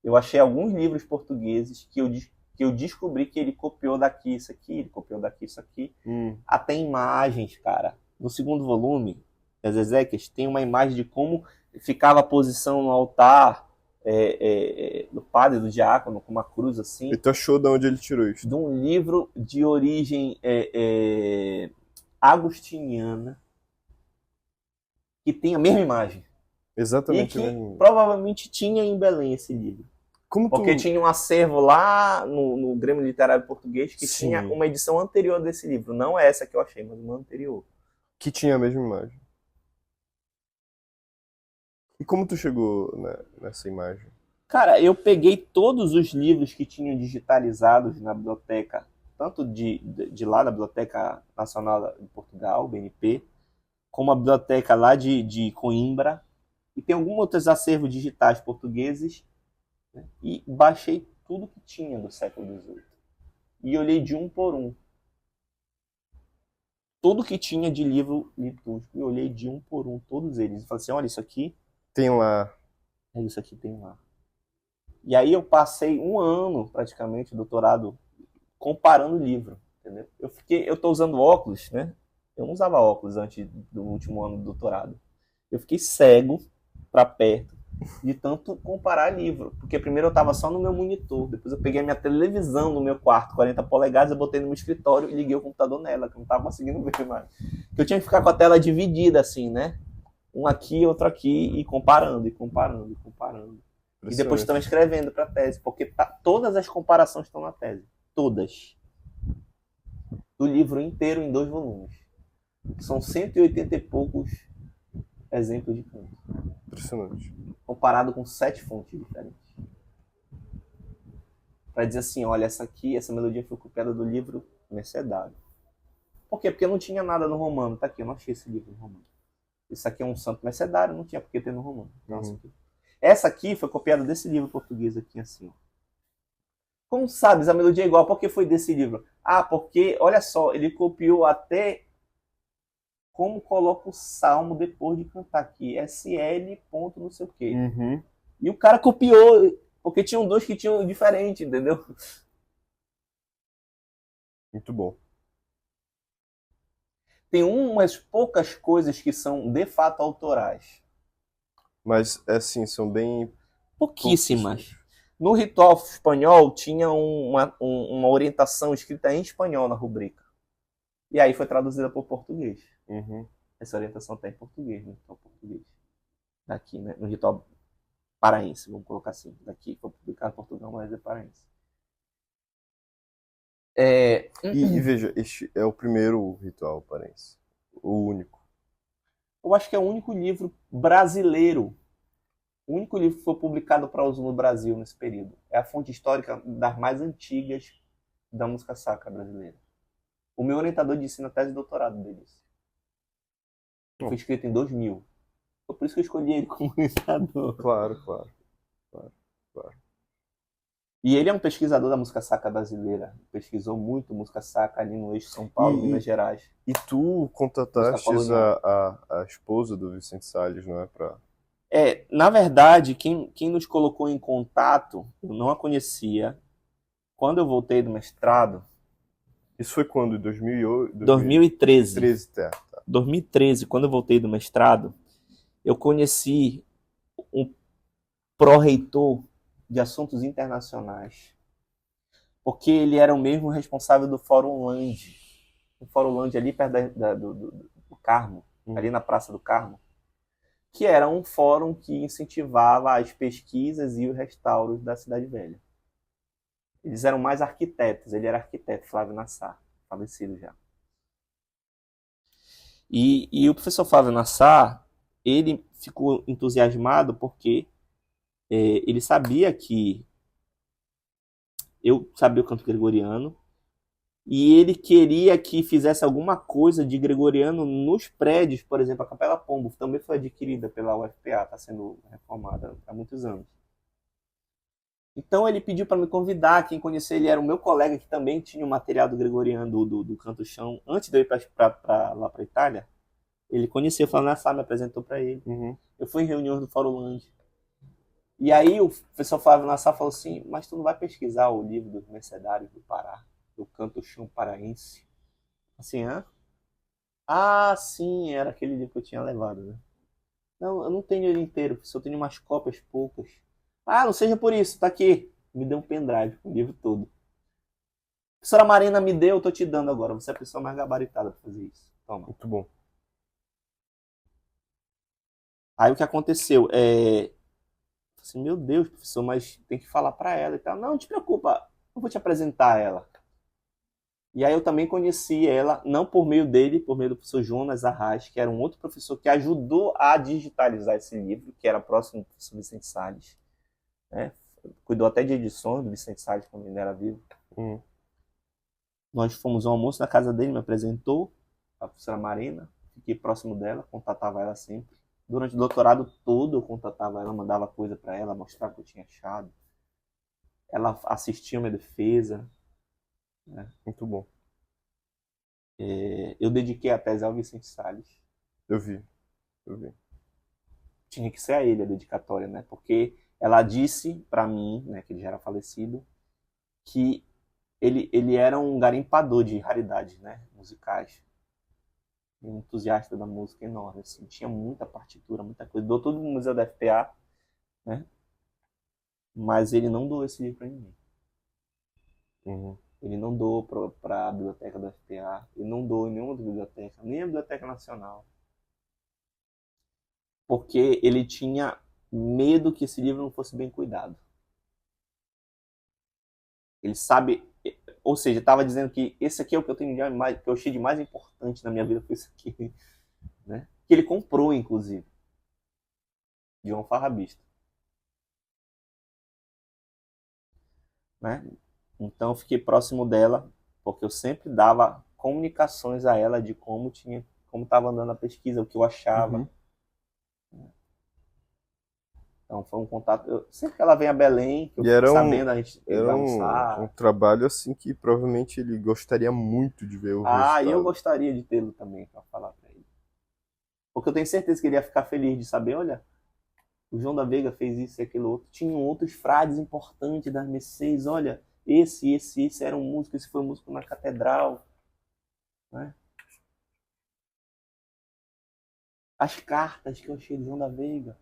Eu achei alguns livros portugueses que eu descobri que ele copiou daqui isso aqui, ele copiou daqui isso aqui. Até imagens, cara. No segundo volume, das Ezequias, tem uma imagem de como ficava a posição no altar do padre, do diácono, com uma cruz assim. E tu achou de onde ele tirou isso? De um livro de origem agostiniana, que tem a mesma imagem. Exatamente. E que provavelmente tinha em Belém esse livro. Porque tinha um acervo lá no Grêmio Literário Português que tinha uma edição anterior desse livro. Não é essa que eu achei, mas uma anterior. Que tinha a mesma imagem. E como tu chegou nessa imagem? Cara, eu peguei todos os livros que tinham digitalizados na biblioteca, tanto de lá da Biblioteca Nacional de Portugal, BNP, como a biblioteca lá de Coimbra, e tem alguns outros acervos digitais portugueses, né? E baixei tudo que tinha do século XVIII. E olhei de um por um. Tudo que tinha de livro litúrgico, eu olhei de um por um, todos eles. E falei assim, olha, isso aqui... Tem lá. Isso aqui tem lá. E aí eu passei um ano, praticamente, doutorado, comparando o livro, entendeu? Eu tô usando óculos, né? Eu não usava óculos antes do último ano do doutorado. Eu fiquei cego para perto de tanto comparar livro. Porque primeiro eu estava só no meu monitor, depois eu peguei a minha televisão no meu quarto, 40 polegadas, eu botei no meu escritório e liguei o computador nela, que eu não estava conseguindo ver mais. Eu tinha que ficar com a tela dividida, assim, né? Um aqui, outro aqui, e comparando. E depois estão escrevendo para a tese, porque todas as comparações estão na tese. Todas. Do livro inteiro em 2 volumes. São 180 e poucos exemplos de canto. Impressionante. Comparado com 7 fontes diferentes. Para dizer assim, olha, essa melodia foi copiada do livro Mercedário. Por quê? Porque não tinha nada no romano. Tá aqui, eu não achei esse livro no romano. Isso aqui é um santo mercedário, não tinha por que ter no romano. Essa aqui foi copiada desse livro português aqui, assim, ó. Como sabes, a melodia é igual, por que foi desse livro? Ah, porque, olha só, ele copiou até como coloca o salmo depois de cantar aqui. SL ponto não sei o quê. E o cara copiou, porque tinham 2 que tinham diferente, entendeu? Muito bom. Tem umas poucas coisas que são de fato autorais. Mas, assim, são bem... Pouquíssimas. No ritual espanhol tinha uma orientação escrita em espanhol na rubrica. E aí foi traduzida para o português. Essa orientação está em português, no ritual português. Daqui, né? No ritual paraense, vamos colocar assim. Daqui foi publicado em Portugal, mas é paraense. E veja, este é o primeiro ritual paraense. O único. Eu acho que é o único livro brasileiro O único livro que foi publicado para uso no Brasil nesse período. É a fonte histórica das mais antigas da música sacra brasileira. O meu orientador de ensino, a tese de doutorado deles. Foi escrito em 2000. Foi por isso que eu escolhi ele como orientador. Claro. E ele é um pesquisador da música sacra brasileira. Pesquisou muito música sacra ali no eixo São Paulo, Minas Gerais. E tu contataste a esposa do Vicente Salles, não é? Na verdade, quem nos colocou em contato, eu não a conhecia. Quando eu voltei do mestrado... Isso foi quando? 2013. 2013, quando eu voltei do mestrado, eu conheci um pró-reitor de assuntos internacionais, porque ele era o mesmo responsável do Fórum Land. O Fórum Land ali perto do Carmo, ali na Praça do Carmo, que era um fórum que incentivava as pesquisas e os restauros da Cidade Velha. Eles eram mais arquitetos, ele era arquiteto, Flávio Nassar, falecido já. E o professor Flávio Nassar, ele ficou entusiasmado porque ele sabia que eu sabia o canto gregoriano e ele queria que fizesse alguma coisa de gregoriano nos prédios. Por exemplo, a Capela Pombo também foi adquirida pela UFPA, está sendo reformada há muitos anos. Então ele pediu para me convidar. Quem conhecia ele era o meu colega que também tinha o material do gregoriano do Canto Chão. Antes de eu ir lá para a Itália, ele conhecia, falando na sala, me apresentou para ele. Eu fui em reuniões do Fórum Land. E aí o professor Flávio Nassar falou assim, mas tu não vai pesquisar o livro dos Mercedários do Pará, do Canto Chão paraense? Assim, hã? Ah, sim, era aquele livro que eu tinha levado, né? Não, eu não tenho ele inteiro, só tenho umas cópias poucas. Ah, não seja por isso, tá aqui. Me deu um pendrive com o livro todo. A professora Marina me deu, eu tô te dando agora. Você é a pessoa mais gabaritada pra fazer isso. Toma. Muito bom. Aí o que aconteceu? Assim, meu Deus, professor, mas tem que falar pra ela e tal. Não te preocupa, eu vou te apresentar ela. E aí eu também conheci ela, não por meio dele, por meio do professor Jonas Arraes, que era um outro professor que ajudou a digitalizar esse livro, que era próximo do professor Vicente Salles. Cuidou até de edições do Vicente Salles quando ele era vivo. Nós fomos ao almoço na casa dele, me apresentou a professora Marina, fiquei próximo dela, contatava ela sempre. Durante o doutorado todo eu contatava ela, mandava coisa para ela, mostrava o que eu tinha achado. Ela assistia a minha defesa. Muito bom. Eu dediquei a tese ao Vicente Salles. Eu vi. Tinha que ser a ele a dedicatória, né? Porque ela disse para mim, né, que ele já era falecido, que ele era um garimpador de raridades, né, musicais. Um entusiasta da música enorme, assim. Tinha muita partitura, muita coisa. Doou tudo no museu da FPA, né? Mas ele não doou esse livro para ninguém. Ele não doou para a biblioteca da FPA, ele não doou em nenhuma biblioteca, nem a Biblioteca Nacional. Porque ele tinha medo que esse livro não fosse bem cuidado. Ele sabe, ou seja, estava dizendo que esse aqui é o que eu tenho de mais, que eu achei de mais importante na minha vida, foi isso aqui, né? Que ele comprou, inclusive, de um alfarrabista, né? Então eu fiquei próximo dela, porque eu sempre dava comunicações a ela de como estava andando a pesquisa, o que eu achava. Então foi um contato. Sempre que ela vem a Belém, que eu fico sabendo, a gente vai almoçar. Um trabalho assim que provavelmente ele gostaria muito de ver o resultado. E eu gostaria de tê-lo também para falar para ele. Porque eu tenho certeza que ele ia ficar feliz de saber, olha, o João da Veiga fez isso e aquilo outro. Tinham outros frades importantes das Mercês, olha, esse era um músico, esse foi um músico na catedral. Né? As cartas que eu achei de João da Veiga.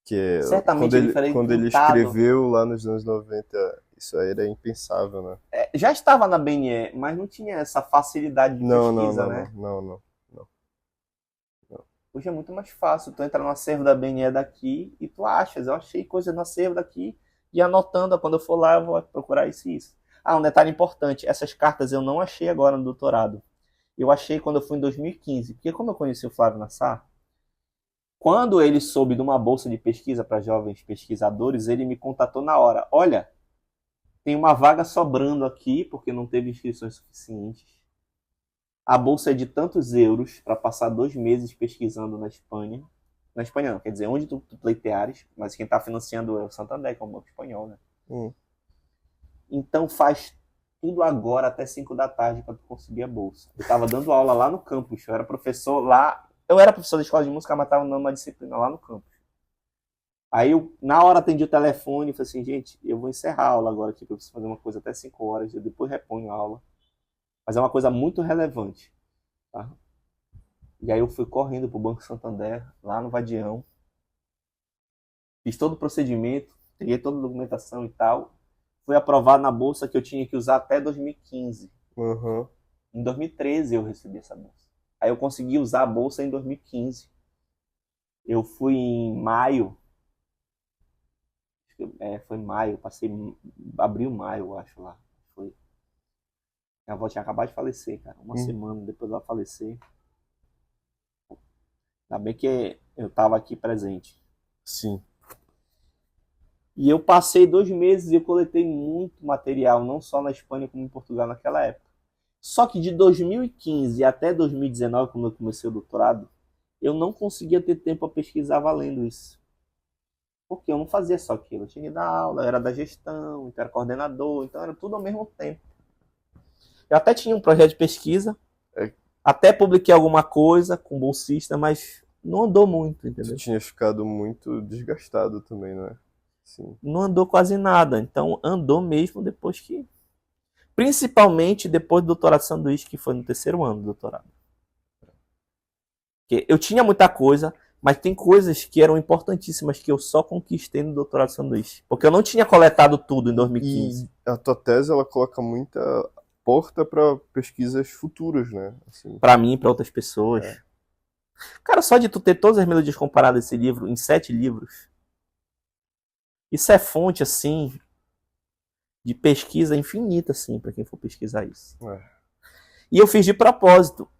Que certamente quando ele escreveu lá nos anos 90, isso aí era impensável, né? Já estava na BNE, mas não tinha essa facilidade de pesquisa, né? Não. Hoje é muito mais fácil. Tu entra no acervo da BNE daqui e tu achas. Eu achei coisa no acervo daqui e anotando. Quando eu for lá, eu vou procurar isso e isso. Um detalhe importante. Essas cartas eu não achei agora no doutorado. Eu achei quando eu fui em 2015. Porque como eu conheci o Flávio Nassar, Quando ele soube de uma bolsa de pesquisa para jovens pesquisadores, ele me contatou na hora. Olha, tem uma vaga sobrando aqui, porque não teve inscrições suficientes. A bolsa é de tantos euros para passar 2 meses pesquisando na Espanha. Na Espanha não, quer dizer, onde tu pleiteares, mas quem está financiando é o Santander, que é o banco espanhol, né? Então faz tudo agora até 5 da tarde para tu conseguir a bolsa. Eu estava dando aula lá no campus, eu era professor lá. Eu era professor da escola de música, mas estava dando uma disciplina lá no campus. Aí eu, na hora, atendi o telefone e falei assim, gente, eu vou encerrar a aula agora aqui, porque eu preciso fazer uma coisa até 5 horas, eu depois reponho a aula. Mas é uma coisa muito relevante, tá? E aí eu fui correndo pro Banco Santander, lá no Vadião. Fiz todo o procedimento, peguei toda a documentação e tal. Fui aprovado na bolsa que eu tinha que usar até 2015. Em 2013 eu recebi essa bolsa. Aí eu consegui usar a bolsa em 2015. Eu fui em maio. Foi maio, passei abril, maio, eu acho lá. Foi. Minha avó tinha acabado de falecer, cara. Uma semana depois dela falecer. Ainda bem que eu tava aqui presente. Sim. E eu passei 2 meses e eu coletei muito material, não só na Espanha como em Portugal naquela época. Só que de 2015 até 2019, quando eu comecei o doutorado, eu não conseguia ter tempo para pesquisar valendo isso. Porque eu não fazia só aquilo. Eu tinha que dar aula, eu era da gestão, então era coordenador, então era tudo ao mesmo tempo. Eu até tinha um projeto de pesquisa, até publiquei alguma coisa com bolsista, mas não andou muito, entendeu? Tu tinha ficado muito desgastado também, não é? Sim. Não andou quase nada. Então andou mesmo depois que... Principalmente depois do doutorado de sanduíche, que foi no 3º ano do doutorado. Porque eu tinha muita coisa, mas tem coisas que eram importantíssimas que eu só conquistei no doutorado de sanduíche. Porque eu não tinha coletado tudo em 2015. E a tua tese, ela coloca muita porta para pesquisas futuras, né? Assim. Para mim e para outras pessoas. Cara, só de tu ter todas as melodias comparadas desse livro, em 7 livros, isso é fonte, assim, de pesquisa infinita, assim, para quem for pesquisar isso. E eu fiz de propósito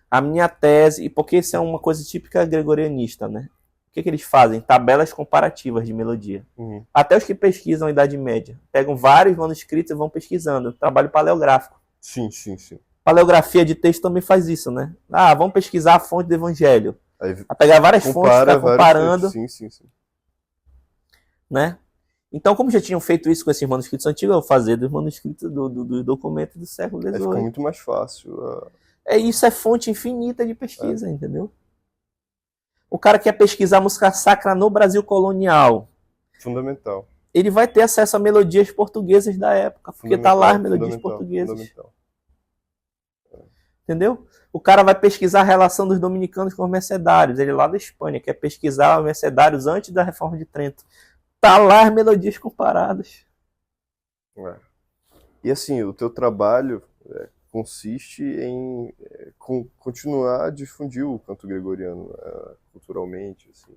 a minha tese, porque isso é uma coisa típica gregorianista, né? O que eles fazem? Tabelas comparativas de melodia. Até os que pesquisam a Idade Média. Pegam vários manuscritos e vão pesquisando. Trabalho paleográfico. Sim. Paleografia de texto também faz isso, né? Vamos pesquisar a fonte do Evangelho. Aí a pegar várias fontes, ficar comparando. Sim. Né? Então, como já tinham feito isso com esses manuscritos antigos, eu vou fazer dos manuscritos do documento do século XVIII. Fica muito mais fácil. Isso é fonte infinita de pesquisa, entendeu? O cara quer pesquisar música sacra no Brasil colonial. Fundamental. Ele vai ter acesso a melodias portuguesas da época, porque tá lá as melodias portuguesas. Entendeu? O cara vai pesquisar a relação dos dominicanos com os mercedários. Ele lá da Espanha quer pesquisar os mercedários antes da Reforma de Trento. Tá lá as melodias comparadas. E assim, o teu trabalho consiste em continuar a difundir o canto gregoriano culturalmente. Assim.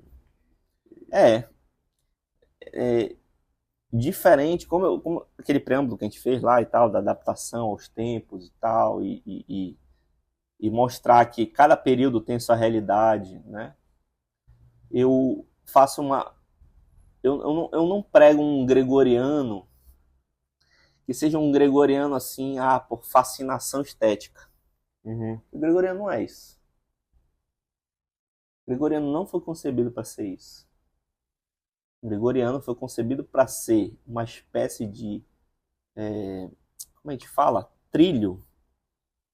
Diferente, como aquele preâmbulo que a gente fez lá e tal, da adaptação aos tempos e tal, e mostrar que cada período tem sua realidade, né? Eu faço eu não prego um gregoriano que seja um gregoriano assim, por fascinação estética. O gregoriano não é isso. O gregoriano não foi concebido para ser isso. O gregoriano foi concebido para ser uma espécie de, como a gente fala? Trilho.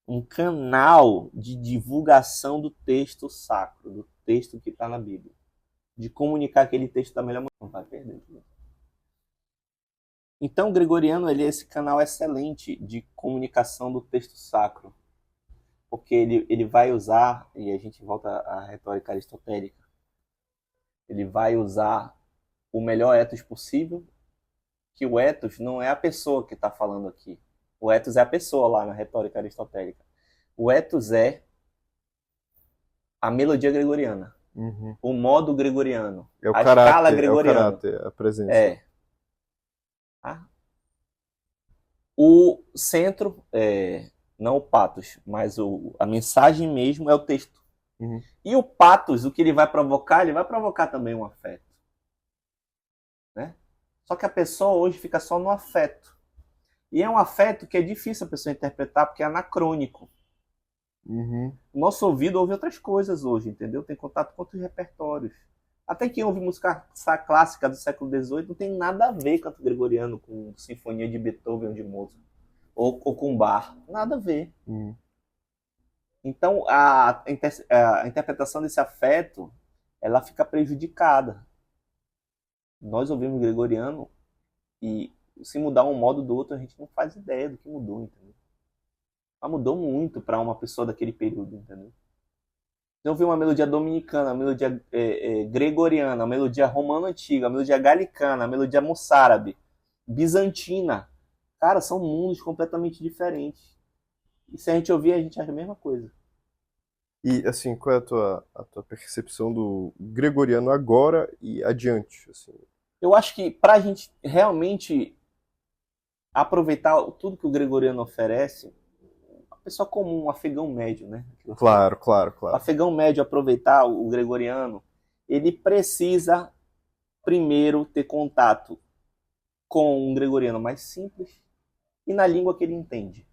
Um canal de divulgação do texto sacro, do texto que está na Bíblia. De comunicar aquele texto da melhor maneira. Não vai perder. Então, o gregoriano ele é esse canal excelente de comunicação do texto sacro. Porque ele vai usar, e a gente volta à retórica aristotélica, ele vai usar o melhor ethos possível, que o ethos não é a pessoa que está falando aqui. O ethos é a pessoa lá na retórica aristotélica. O ethos é a melodia gregoriana. O modo gregoriano. É o a caráter, escala gregoriana. É o caráter, a presença. O centro, não o patos, mas a mensagem mesmo é o texto. Uhum. E o patos, o que ele vai provocar também um afeto. Né? Só que a pessoa hoje fica só no afeto. E é um afeto que é difícil a pessoa interpretar porque é anacrônico. Uhum. O nosso ouvido ouve outras coisas hoje, entendeu? Tem contato com outros repertórios. Até quem ouve música clássica do século XVIII não tem nada a ver com canto gregoriano, com sinfonia de Beethoven ou de Mozart. Ou com Bach. Nada a ver. Uhum. Então, a interpretação desse afeto, ela fica prejudicada. Nós ouvimos gregoriano e se mudar um modo do outro, a gente não faz ideia do que mudou, entendeu? Mas mudou muito para uma pessoa daquele período, entendeu? Eu vi uma melodia dominicana, uma melodia gregoriana, uma melodia romana antiga, uma melodia galicana, uma melodia moçárabe, bizantina. Cara, são mundos completamente diferentes. E se a gente ouvir, a gente acha a mesma coisa. E, assim, qual é a tua percepção do gregoriano agora e adiante? Assim? Eu acho que para a gente realmente aproveitar tudo que o gregoriano oferece, a pessoa comum, um afegão médio, né? Claro, claro, O claro. afegão médio aproveitar o gregoriano, ele precisa primeiro ter contato com um gregoriano mais simples e na língua que ele entende.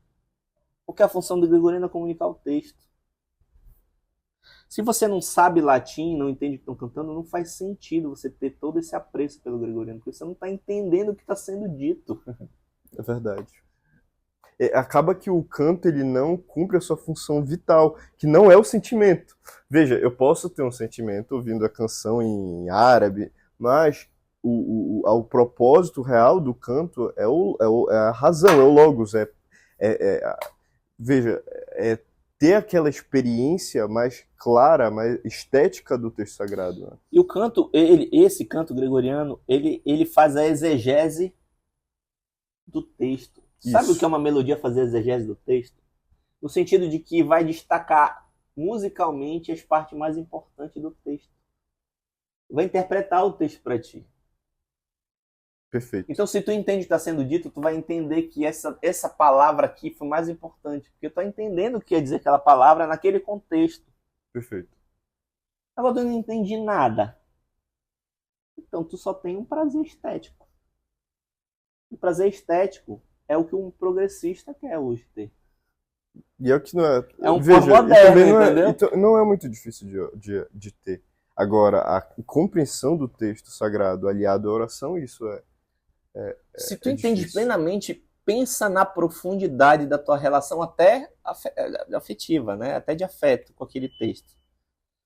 Porque a função do gregoriano é comunicar o texto. Se você não sabe latim, não entende o que estão cantando, não faz sentido você ter todo esse apreço pelo gregoriano, porque você não está entendendo o que está sendo dito. É verdade. Acaba que o canto ele não cumpre a sua função vital, que não é o sentimento. Veja, eu posso ter um sentimento ouvindo a canção em árabe, mas o propósito real do canto é a razão, é o logos. Veja, é ter aquela experiência mais clara, mais estética do texto sagrado. Né? E o canto, esse canto gregoriano, ele faz a exegese do texto. Sabe o que é uma melodia fazer a exegese do texto? No sentido de que vai destacar musicalmente as partes mais importantes do texto. Vai interpretar o texto para ti. Perfeito. Então, se tu entende o que está sendo dito, tu vai entender que essa palavra aqui foi mais importante, porque tu está entendendo o que quer dizer aquela palavra naquele contexto. Perfeito. Agora, tu não entendi nada. Então, tu só tem um prazer estético. O prazer estético é o que um progressista quer hoje ter. E é o que não é. É um Veja, pós-moderno, não entendeu? não é muito difícil de ter. Agora, a compreensão do texto sagrado aliado à oração, isso Se tu é entende difícil. plenamente, pensa na profundidade da tua relação até afetiva, né? Até de afeto com aquele texto.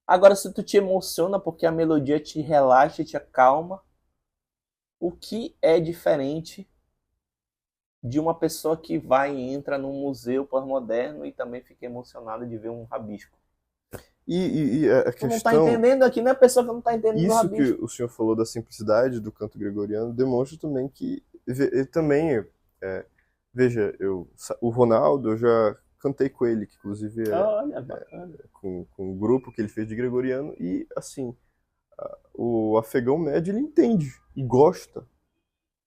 Agora, se tu te emociona porque a melodia te relaxa, te acalma, o que é diferente de uma pessoa que vai e entra num museu pós-moderno e também fica emocionada de ver um rabisco? E a Tu não tá questão. entendendo aqui, não é a pessoa que não tá entendendo do Isso que rabisco. o senhor falou da simplicidade do canto gregoriano demonstra também que. Também. Veja, o Ronaldo, eu já cantei com ele, que inclusive Olha, bacana. com o grupo que ele fez de gregoriano, e assim, o afegão médio ele entende e gosta.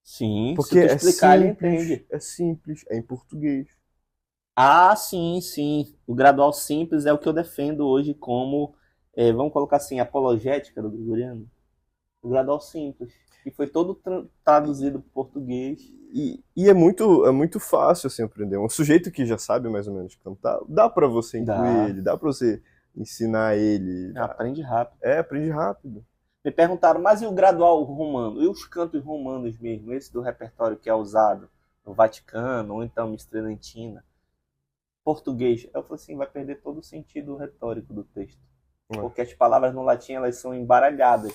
Sim, se Porque tu explicar, ele entende. é simples, é em português. Ah, sim, sim. O gradual simples é o que eu defendo hoje como, vamos colocar assim, apologética do gregoriano. O gradual simples, que foi todo traduzido para o português. E é muito fácil assim aprender. Um sujeito que já sabe mais ou menos cantar, dá pra você incluir Dá. ele, dá pra você ensinar ele. Aprende rápido. Aprende rápido. Me perguntaram, mas e o gradual romano? E os cantos romanos mesmo? Esse do repertório que é usado no Vaticano, ou então Miss Tridentina? Português. Eu falei assim, vai perder todo o sentido retórico do texto. Porque as palavras no latim, elas são embaralhadas.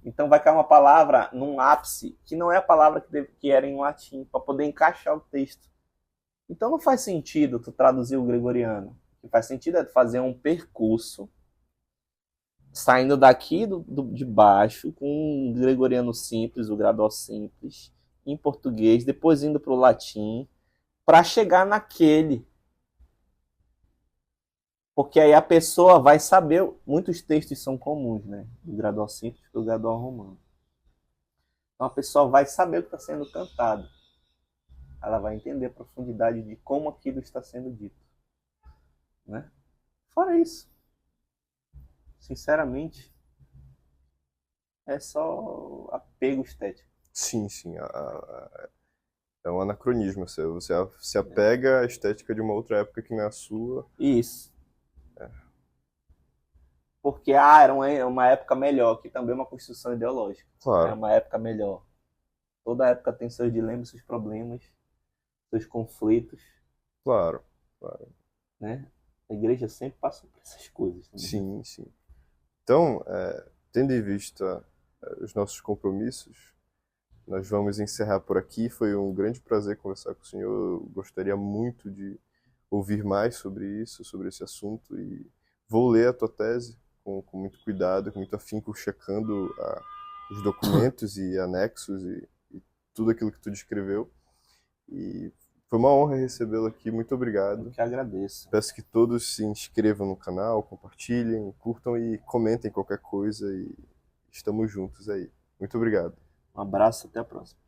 Então vai cair uma palavra num ápice que não é a palavra que era em latim, para poder encaixar o texto. Então não faz sentido tu traduzir o gregoriano. O que faz sentido é tu fazer um percurso saindo daqui de baixo com um gregoriano simples, o gradual simples, em português, depois indo para o latim, para chegar naquele. Porque aí a pessoa vai saber, muitos textos são comuns, né? Do gradual simples para o gradual romano. Então a pessoa vai saber o que está sendo cantado. Ela vai entender a profundidade de como aquilo está sendo dito. Né? Fora isso. sinceramente, é só apego estético. Sim, sim. É um anacronismo. Você se apega à estética de uma outra época que não é a sua. Isso. Porque, era uma época melhor, que também é uma construção ideológica. É Claro, uma época melhor. Toda época tem seus dilemas, seus problemas, seus conflitos, claro, claro. né? A igreja sempre passa por essas coisas também. Sim, sim. Então, tendo em vista os nossos compromissos, nós vamos encerrar por aqui. Foi um grande prazer conversar com o senhor. Eu gostaria muito de ouvir mais sobre isso, sobre esse assunto, e vou ler a tua tese com muito cuidado, com muito afinco, checando os documentos e anexos e tudo aquilo que tu descreveu. E foi uma honra recebê-lo aqui. Muito Eu obrigado. que agradeço. Peço que todos se inscrevam no canal, compartilhem, curtam e comentem qualquer coisa, e estamos juntos aí. Muito obrigado. Um abraço, até a próxima.